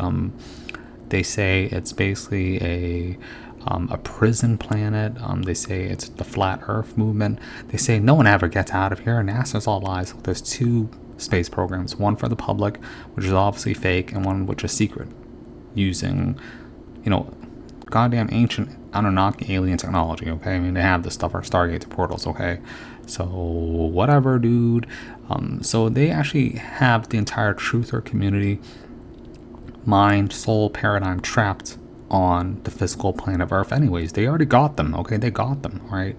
they say it's basically a prison planet. They say it's the flat Earth movement. They say no one ever gets out of here. NASA's all lies. There's 2 space programs, one for the public, which is obviously fake, and one which is secret, using, goddamn ancient Anunnaki alien technology. Okay, I mean, they have this stuff, our Stargate portals. Okay, so whatever, dude. So they actually have the entire truther community, mind, soul paradigm trapped on the physical plane of Earth anyways. They already got them. Okay, they got them, right?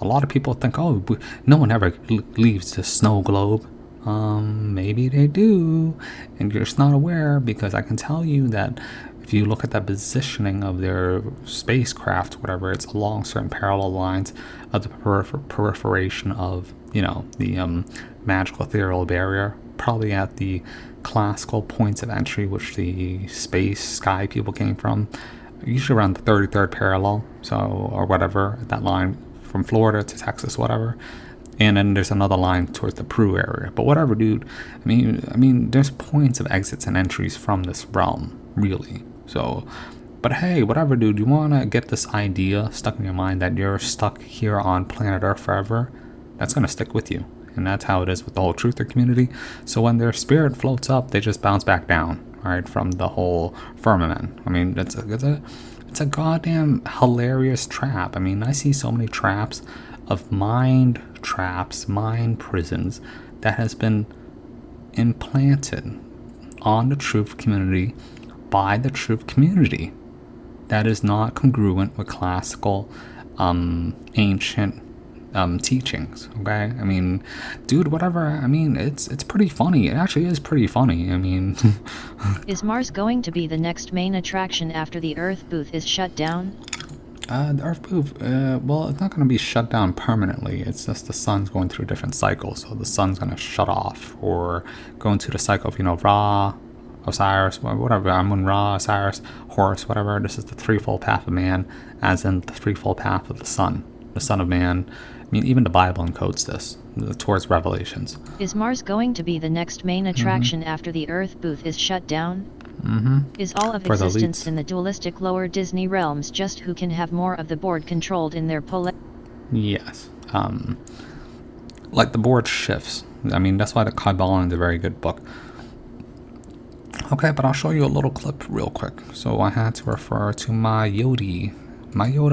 A lot of people think, oh, no one ever leaves the snow globe. Maybe they do, and you're just not aware, because I can tell you that if you look at the positioning of their spacecraft, whatever, it's along certain parallel lines of the proliferation of, the magical ethereal barrier, probably at the classical points of entry which the space sky people came from, usually around the 33rd parallel, so, or whatever, that line from Florida to Texas, whatever. And then there's another line towards the Peru area. But whatever, dude. I mean, there's points of exits and entries from this realm, really. So, but hey, whatever, dude. You want to get this idea stuck in your mind that you're stuck here on planet Earth forever? That's going to stick with you. And that's how it is with the whole truther community. So when their spirit floats up, they just bounce back down, right, from the whole firmament. I mean, it's a goddamn hilarious trap. I mean, I see so many traps of mind traps, mind prisons that has been implanted on the truth community by the truth community that is not congruent with classical ancient teachings. Okay, I mean, dude, whatever. I mean, it's pretty funny. It actually is pretty funny. I mean, Is Mars going to be the next main attraction after the Earth booth is shut down? The Earth booth, well, it's not going to be shut down permanently. It's just the sun's going through different cycles. So the sun's going to shut off or go into the cycle of, Ra, Osiris, whatever, Amun-Ra, Osiris, Horus, whatever. This is the threefold path of man, as in the threefold path of the son of man. I mean, even the Bible encodes this towards Revelations. Is Mars going to be the next main attraction after the Earth booth is shut down? Is all of existence in the dualistic lower Disney realms just who can have more of the board controlled in their Yes. Like the board shifts. I mean, that's why the Kybalion is a very good book. Okay, but I'll show you a little clip real quick. So I had to refer to my Yoda.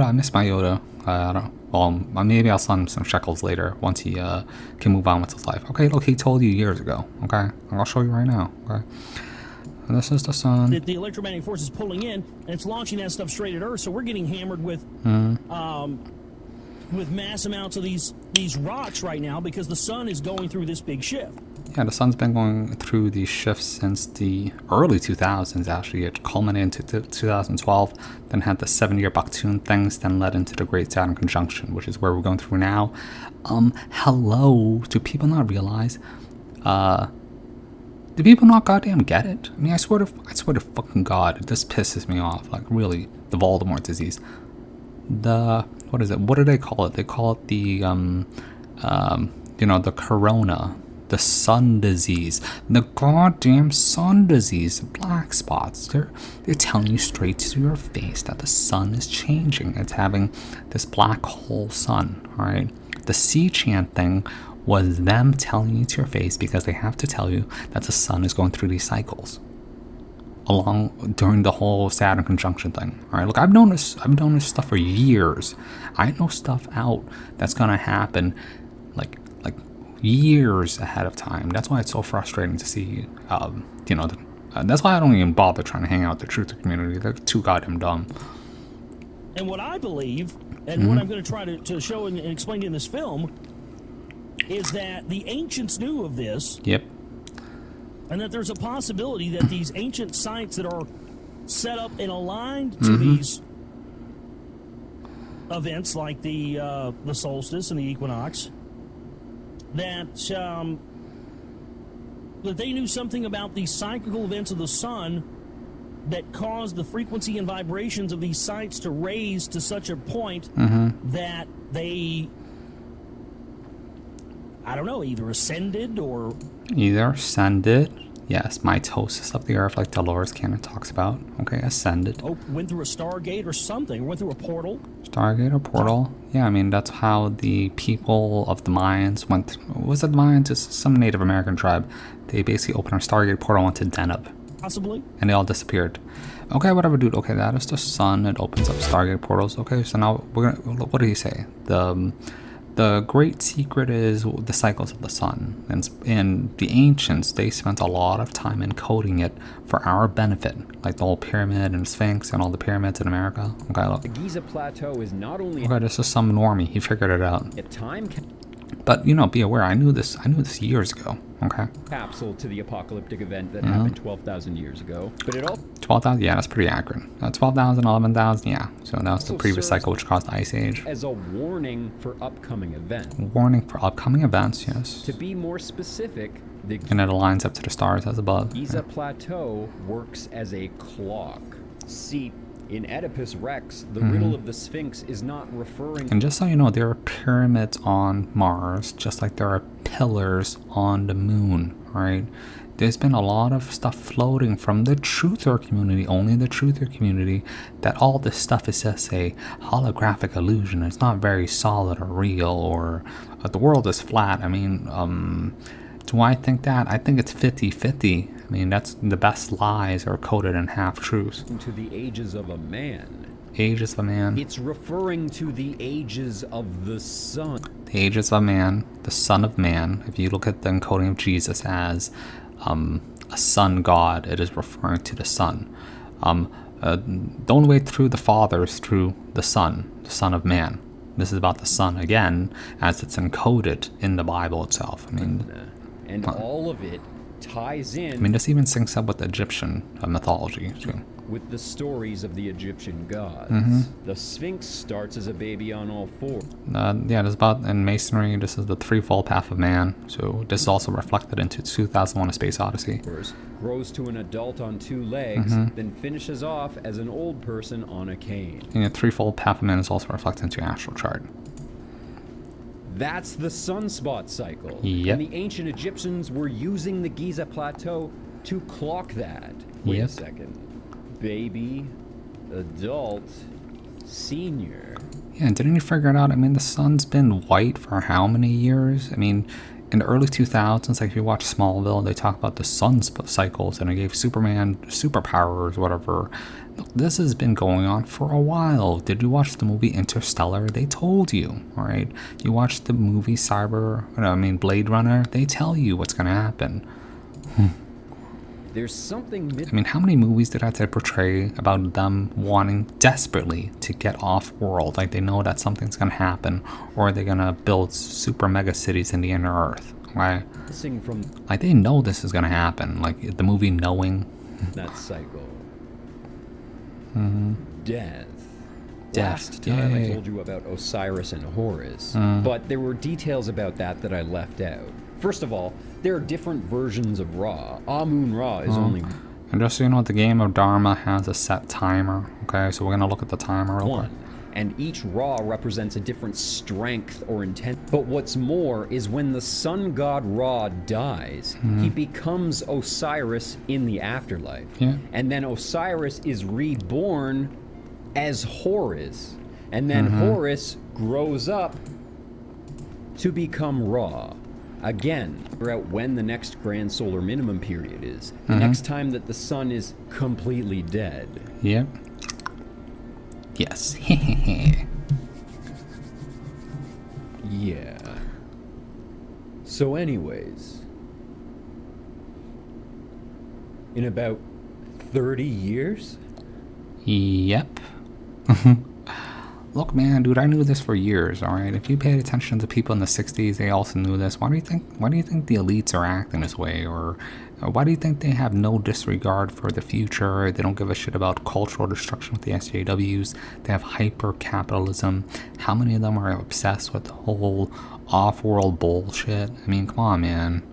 I miss my Yoda. I don't know. Well, maybe I'll send him some shekels later once he can move on with his life. Okay, look, he told you years ago. Okay, I'll show you right now. Okay. And this is the sun. The electromagnetic force is pulling in, and it's launching that stuff straight at Earth. So we're getting hammered with mass amounts of these rocks right now because the sun is going through this big shift. Yeah, the sun's been going through these shifts since the early 2000s, actually. It culminated into 2012, then had the 7-year Baktun things, then led into the Great Saturn Conjunction, which is where we're going through now. Hello, do people not realize? Do people not goddamn get it? I mean, I swear to fucking God, this pisses me off. Like, really, the Voldemort disease. What is it? What do they call it? They call it the, the corona, the sun disease, the goddamn sun disease, black spots. They're telling you straight to your face that the sun is changing. It's having this black hole sun, all right? The sea chant thing was them telling you to your face because they have to tell you that the sun is going through these cycles during the whole Saturn conjunction thing. All right, look, I've known this stuff for years. I know stuff out that's gonna happen like years ahead of time. That's why it's so frustrating to see. That's why I don't even bother trying to hang out with the truther community. They're too goddamn dumb. And what I believe, and what I'm going to try to show and explain in this film, is that the ancients knew of this. Yep. And that there's a possibility that these ancient sites that are set up and aligned to these events like the solstice and the equinox, that they knew something about the cyclical events of the sun that caused the frequency and vibrations of these sites to raise to such a point that they, I don't know, either ascended or... Either ascended, yes, mitosis of the earth, like Dolores Cannon talks about. Okay, ascended. Oh, went through a stargate or something, went through a portal. Stargate or portal. Yeah, I mean, that's how the people of the Mayans went. Was it the Mayans? It's some Native American tribe. They basically opened a Stargate portal into Deneb. Possibly. And they all disappeared. Okay, whatever, dude. Okay, that is the sun. It opens up Stargate portals. Okay, so now we're gonna. What do you say? The great secret is the cycles of the sun, and the ancients, they spent a lot of time encoding it for our benefit, like the whole pyramid and Sphinx and all the pyramids in America. Okay, look. The Giza Plateau is not only Okay, this is some normie. He figured it out. a time But be aware. I knew this years ago. Okay. capsule to the apocalyptic event that happened 12,000 years ago, but it also 12,000. Yeah, that's pretty accurate. 12,000, 11,000. Yeah. So that was the Also previous serves- cycle, which caused the Ice Age. as a warning for upcoming events. Warning for upcoming events. Yes. To be more specific, the And it aligns up to the stars as above. Giza Plateau works as a clock. See, in Oedipus Rex, the riddle of the Sphinx is not referring And just so you know, there are pyramids on Mars, just like there are pillars on the moon, right? There's been a lot of stuff floating from the truther community, only the truther community, that all this stuff is just a holographic illusion. It's not very solid or real, or the world is flat. I mean, do I think that? I think it's 50-50. I mean, that's the best lies are coded in half-truths. to the ages of a man. Ages of a man. It's referring to the ages of the sun. The ages of a man, the son of man. If you look at the encoding of Jesus as a sun god, it is referring to the sun. Don't wait through the fathers, through the son of man. This is about the sun again, as it's encoded in the Bible itself. I mean, And all of it ties in this even syncs up with Egyptian mythology too. with the stories of the Egyptian gods. The Sphinx starts as a baby on all fours. Yeah, this is about in masonry. This is the threefold path of man. So this is also reflected into 2001: A Space Odyssey. Grows to an adult on two legs, then finishes off as an old person on a cane. And the threefold path of man is also reflected into astral chart. That's the sunspot cycle. Yep. And the ancient Egyptians were using the Giza Plateau to clock that. Wait Yep. a second. Baby, adult, senior. Yeah, and didn't you figure it out? I mean, the sun's been white for how many years? I mean, in the early 2000s, like if you watch Smallville, they talk about the sun cycles, and it gave Superman superpowers, whatever. Look, this has been going on for a while. Did you watch the movie Interstellar? They told you, all right? You watched the movie Blade Runner? They tell you what's going to happen. There's something I mean, how many movies did I have to portray about them wanting desperately to get off world? Like they know that something's going to happen, or they're going to build super mega cities in the inner earth, right? missing from Like they know this is going to happen. Like the movie Knowing. that cycle. Death. Death, Last time I yay. told you about Osiris and Horus, but there were details about that I left out. First of all, there are different versions of Ra. Amun-Ra is only And just so you know, the game of Dharma has a set timer. Okay, so we're going to look at the timer real quick. one, and each Ra represents a different strength or intent. But what's more is when the sun god Ra dies, he becomes Osiris in the afterlife. Yeah. And then Osiris is reborn as Horus. And then Horus grows up to become Ra. Again, figure out when the next grand solar minimum period is. The next time that the sun is completely dead. Yep. Yes. Yeah. So anyways, in about 30 years? Yep. look, man, dude, I knew this for years. All right, if you paid attention to people in the '60s, they also knew this. Why do you think the elites are acting this way, or why do you think they have no disregard for the future? They don't give a shit about cultural destruction with the SJWs. They have hyper capitalism. How many of them are obsessed with the whole off-world bullshit? I mean, come on, man.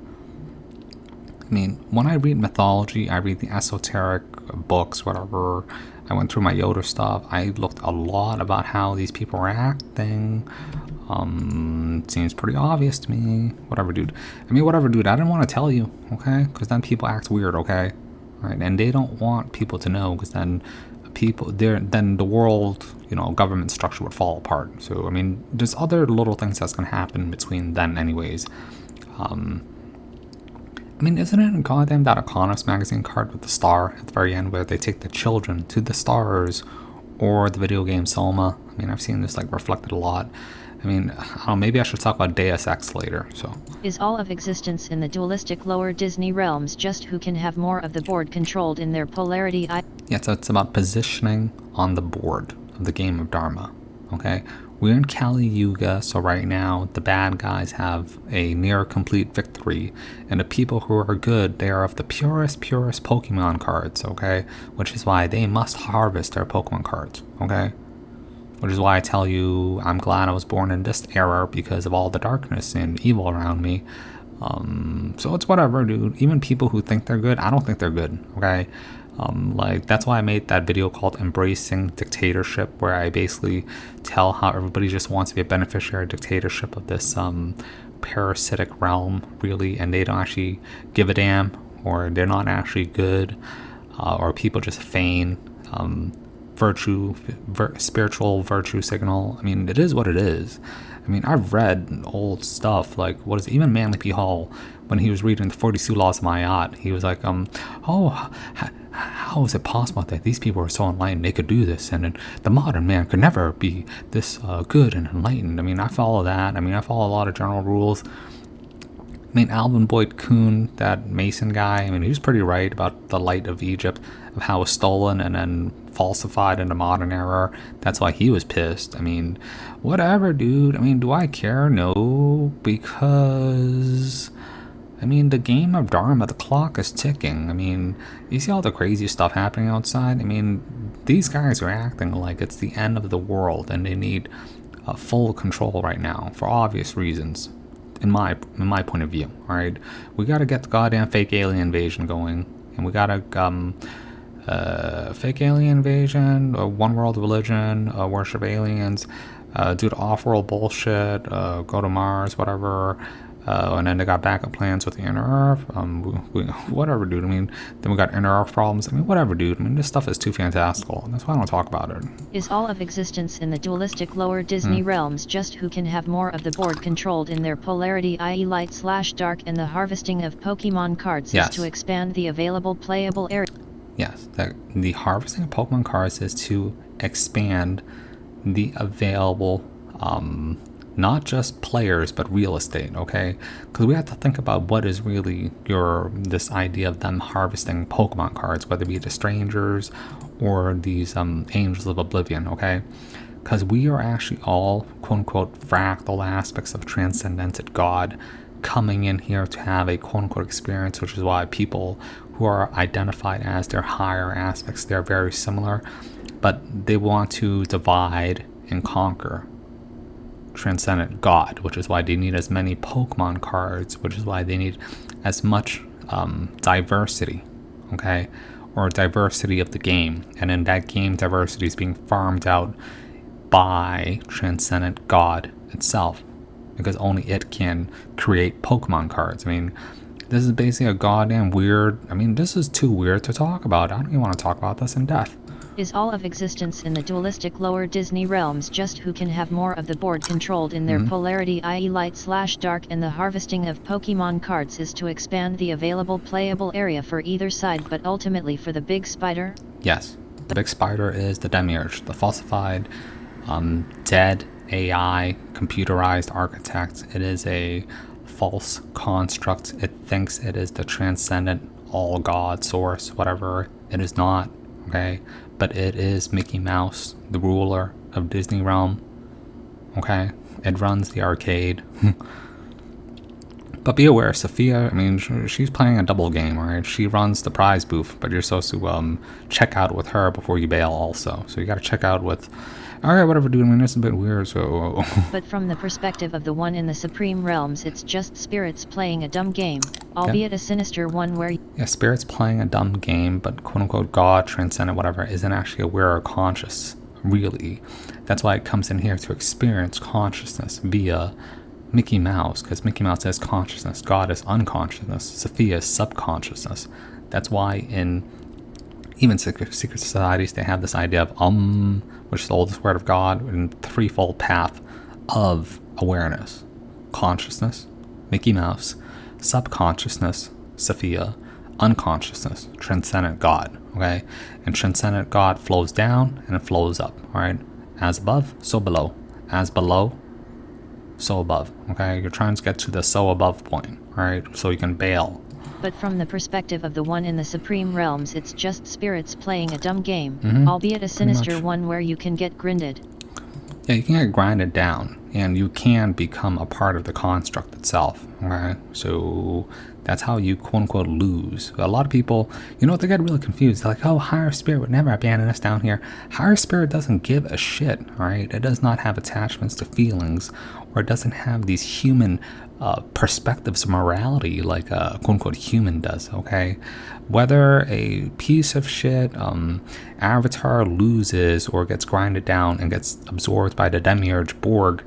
I mean, when I read mythology, I read the esoteric books, whatever. I went through my Yoda stuff. I looked a lot about how these people are acting. Seems pretty obvious to me. Whatever, dude. I didn't want to tell you, okay? Because then people act weird, okay? Right? And they don't want people to know, because then then the world, government structure would fall apart. So, I mean, there's other little things that's going to happen between then anyways. I mean, isn't it goddamn that Economist magazine card with the star at the very end where they take the children to the stars, or the video game Selma? I mean, I've seen this reflected a lot. I mean, I don't know, maybe I should talk about Deus Ex later, so. Is all of existence in the dualistic lower Disney realms just who can have more of the board controlled in their polarity? Yeah, so it's about positioning on the board of the game of Dharma, okay? We're in Kali Yuga, so right now the bad guys have a near complete victory, and the people who are good, they are of the purest Pokemon cards, okay? Which is why they must harvest their Pokemon cards, okay? Which is why I tell you, I'm glad I was born in this era because of all the darkness and evil around me. So it's whatever, dude. Even people who think they're good, I don't think they're good, okay? That's why I made that video called Embracing Dictatorship, where I basically tell how everybody just wants to be a beneficiary of dictatorship of this parasitic realm, really, and they don't actually give a damn, or they're not actually good, or people just feign spiritual virtue signal. I mean, it is what it is. I mean, I've read old stuff, even Manly P. Hall, when he was reading the 42 Laws of Ma'at, he was like, how is it possible that these people are so enlightened, they could do this, and the modern man could never be this good and enlightened? I mean, I follow that. I mean, I follow a lot of general rules. I mean, Alvin Boyd Kuhn, that Mason guy, I mean, he was pretty right about the light of Egypt, of how it was stolen and then falsified in the modern era. That's why he was pissed. I mean, whatever, dude. I mean, do I care? No, because, I mean, the game of Dharma, the clock is ticking. I mean, you see all the crazy stuff happening outside? I mean, these guys are acting like it's the end of the world, and they need full control right now for obvious reasons. In my point of view, all right, we got to get the goddamn fake alien invasion going, and we got to fake alien invasion, one world religion, worship aliens, do the off-world bullshit, go to Mars, whatever, and then they got backup plans with the inner Earth, whatever, dude. I mean, then we got inner Earth problems. I mean, whatever, dude. I mean, this stuff is too fantastical. That's why I don't talk about it. Is all of existence in the dualistic lower Disney realms just who can have more of the board controlled in their polarity, i.e. light/dark, and the harvesting of Pokemon cards is to expand the available playable area? Yes, the harvesting of Pokemon cards is to expand the available not just players, but real estate, okay? Because we have to think about what is really this idea of them harvesting Pokemon cards, whether it be the strangers or these Angels of Oblivion, okay? Because we are actually all, quote-unquote, fractal aspects of transcendented God coming in here to have a quote-unquote experience, which is why people who are identified as their higher aspects, they're very similar, but they want to divide and conquer transcendent God, which is why they need as many Pokemon cards, which is why they need as much diversity, okay, or diversity of the game. And in that game, diversity is being farmed out by transcendent God itself, because only it can create Pokemon cards. I mean, this is basically a goddamn weird, I mean, this is too weird to talk about. I don't even want to talk about this in depth. Is all of existence in the dualistic lower Disney realms just who can have more of the board controlled in their polarity, i.e. light/dark, and the harvesting of Pokemon cards is to expand the available playable area for either side, but ultimately for the big spider? Yes, the big spider is the Demiurge, the falsified, dead AI, computerized architect. It is a false construct. It thinks it is the transcendent all God source, whatever. It is not, okay? But it is Mickey Mouse, the ruler, of Disney Realm. Okay, it runs the arcade. But be aware, Sophia, I mean, she's playing a double game, right? She runs the prize booth, but you're supposed to check out with her before you bail also. So you got to check out with, all right, whatever, dude. I mean, it's a bit weird, so... But from the perspective of the one in the Supreme Realms, it's just spirits playing a dumb game, albeit a sinister one where... Yeah, spirits playing a dumb game, but quote-unquote God, transcendent, whatever, isn't actually aware or conscious, really. That's why it comes in here to experience consciousness via Mickey Mouse, because Mickey Mouse has consciousness, God is unconsciousness, Sophia is subconsciousness. That's why in even secret societies they have this idea of which is the oldest word of God, in threefold path of awareness: consciousness, Mickey Mouse, subconsciousness, Sophia, unconsciousness, transcendent God. Okay, and transcendent God flows down and it flows up. All right, as above, so below. As below, so above. Okay, you're trying to get to the so above point, all right, so you can bail. But from the perspective of the one in the Supreme Realms, it's just spirits playing a dumb game, albeit a sinister one where you can get grinded. Yeah, you can get grinded down, and you can become a part of the construct itself. Okay, so that's how you quote unquote lose. A lot of people, you know, they get really confused. They're like, oh, higher spirit would never abandon us down here. Higher spirit doesn't give a shit, right? It does not have attachments to feelings, or it doesn't have these human perspectives of morality like a quote unquote human does. Okay, whether a piece of shit avatar loses or gets grinded down and gets absorbed by the Demiurge Borg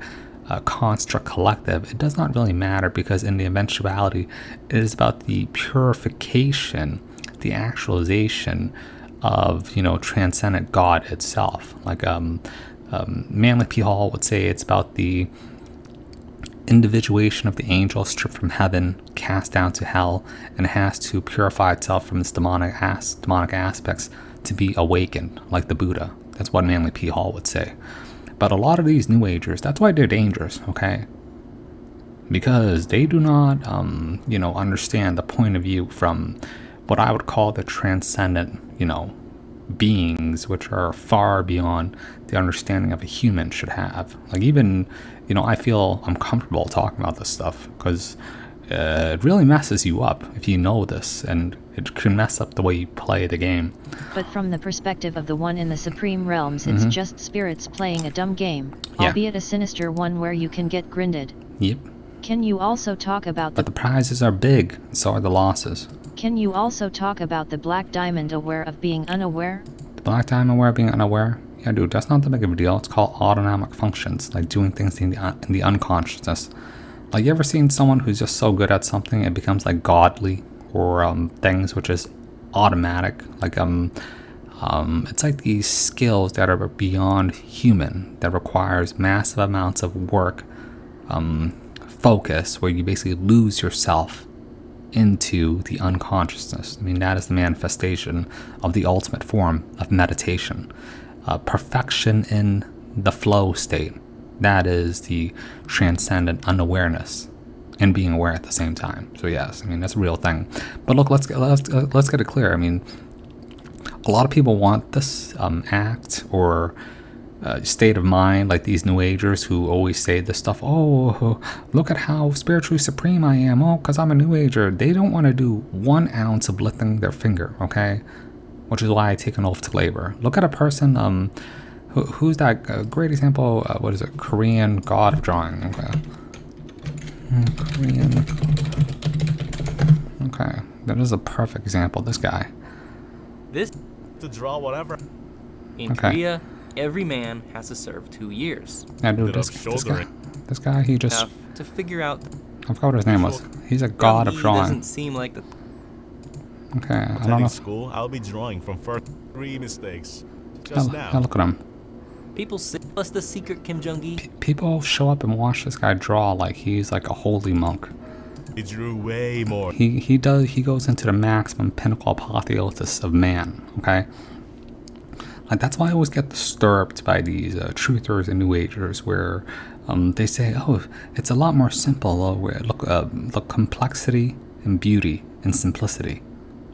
construct collective, it does not really matter, because in the eventuality it is about the purification, the actualization of, you know, transcendent God itself. Like Manly P. Hall would say, it's about the individuation of the angel stripped from heaven, cast down to hell, and has to purify itself from its demonic aspects to be awakened, like the Buddha. That's what Manly P. Hall would say. But a lot of these New Agers, that's why they're dangerous, okay? Because they do not, you know, understand the point of view from what I would call the transcendent, you know, beings, which are far beyond the understanding of a human should have. Like, even, you know, I feel uncomfortable talking about this stuff because it really messes you up if you know this, and it can mess up the way you play the game. But from the perspective of the one in the Supreme Realms, it's just spirits playing a dumb game, albeit a sinister one where you can get grinded. Yep. Can you also talk about But the prizes are big, and so are the losses. Can you also talk about the Black Diamond aware of being unaware? The Black Diamond aware of being unaware? Yeah, dude, that's not that big of a deal. It's called autonomic functions, like doing things in the unconsciousness. Like, you ever seen someone who's just so good at something it becomes like godly, or things which is automatic? Like it's like these skills that are beyond human, that requires massive amounts of work, focus, where you basically lose yourself into the unconsciousness. I mean, that is the manifestation of the ultimate form of meditation. Perfection in the flow state. That is the transcendent unawareness and being aware at the same time. So yes, I mean, that's a real thing. But look, let's get it clear. I mean, a lot of people want this act or state of mind, like these New Agers who always say this stuff. Oh, look at how spiritually supreme I am. Oh, because I'm a New Ager. They don't want to do 1 ounce of lifting their finger. Okay, which is why I take an oath to labor. Look at a person. Who's that great example? What is it? Korean god of drawing. Okay. Korean. Okay, that is a perfect example. This guy. This to draw whatever. In Korea, every man has to serve 2 years. Yeah, dude, this guy, he just to figure out. I forgot what his name was. He's a god of drawing. Doesn't seem like the. Okay, I don't know. School, I'll be drawing from first 3 mistakes. Just now. Look at him. People say us the secret Kim Jong-gi. People show up and watch this guy draw like he's like a holy monk. He drew way more. He goes into the maximum pinnacle apotheosis of man. Okay. Like, that's why I always get disturbed by these truthers and New Agers, where they say, "Oh, it's a lot more simple." Where look, complexity and beauty and simplicity,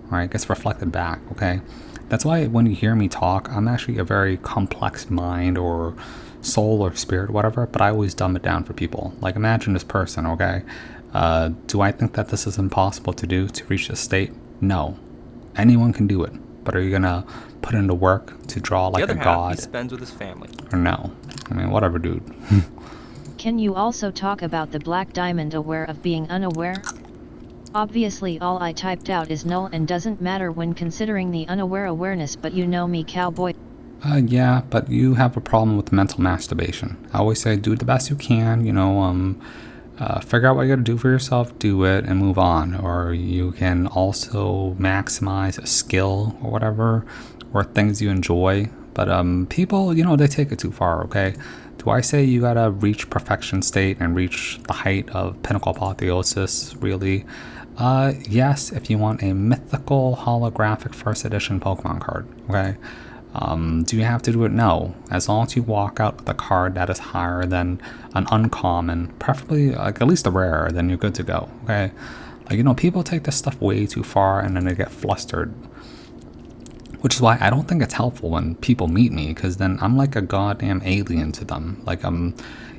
right, gets reflected back. Okay, That's why when you hear me talk, I'm actually a very complex mind or soul or spirit, whatever, but I always dumb it down for people. Like, imagine this person, okay? Do I think that this is impossible to do, to reach this state? No. Anyone can do it. But are you gonna put into work to draw like The a other half he god? spends with his family. Or no? I mean, whatever, dude. Can you also talk about the black diamond aware of being unaware? Obviously all I typed out is null and doesn't matter when considering the unaware awareness, but you know me, cowboy. Yeah, but you have a problem with mental masturbation. I always say do the best you can, you know, figure out what you gotta do for yourself, do it, and move on. Or you can also maximize a skill or whatever, or things you enjoy. But people, you know, they take it too far, okay? Do I say you gotta reach perfection state and reach the height of pinnacle apotheosis, really? Yes, if you want a mythical holographic first edition Pokemon card, okay? Do you have to do it? No. As long as you walk out with a card that is higher than an uncommon, preferably like at least a rare, then you're good to go, okay? Like, you know, people take this stuff way too far and then they get flustered. Which is why I don't think it's helpful when people meet me, because then I'm like a goddamn alien to them. Like,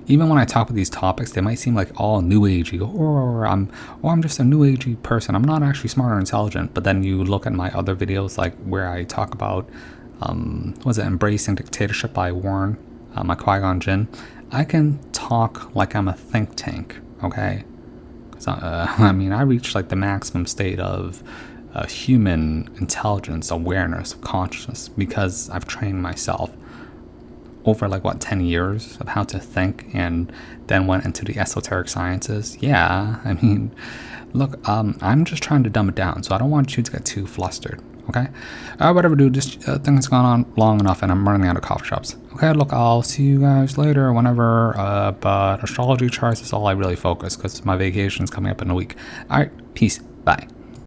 even when I talk about these topics, they might seem like all new agey, or I'm just a new agey person. I'm not actually smart or intelligent. But then you look at my other videos, like where I talk about, Embracing Dictatorship by Warren, my Qui-Gon Jinn. I can talk like I'm a think tank, okay? 'Cause, I mean, I reach like the maximum state of human intelligence, awareness, consciousness, because I've trained myself over like 10 years of how to think, and then went into the esoteric sciences. Yeah, I mean, look, I'm just trying to dumb it down, so I don't want you to get too flustered, okay? Whatever, dude, this thing has gone on long enough and I'm running out of coffee shops. Okay, look, I'll see you guys later whenever, but astrology charts is all I really focus, because my vacation's coming up in a week. Alright, peace, bye.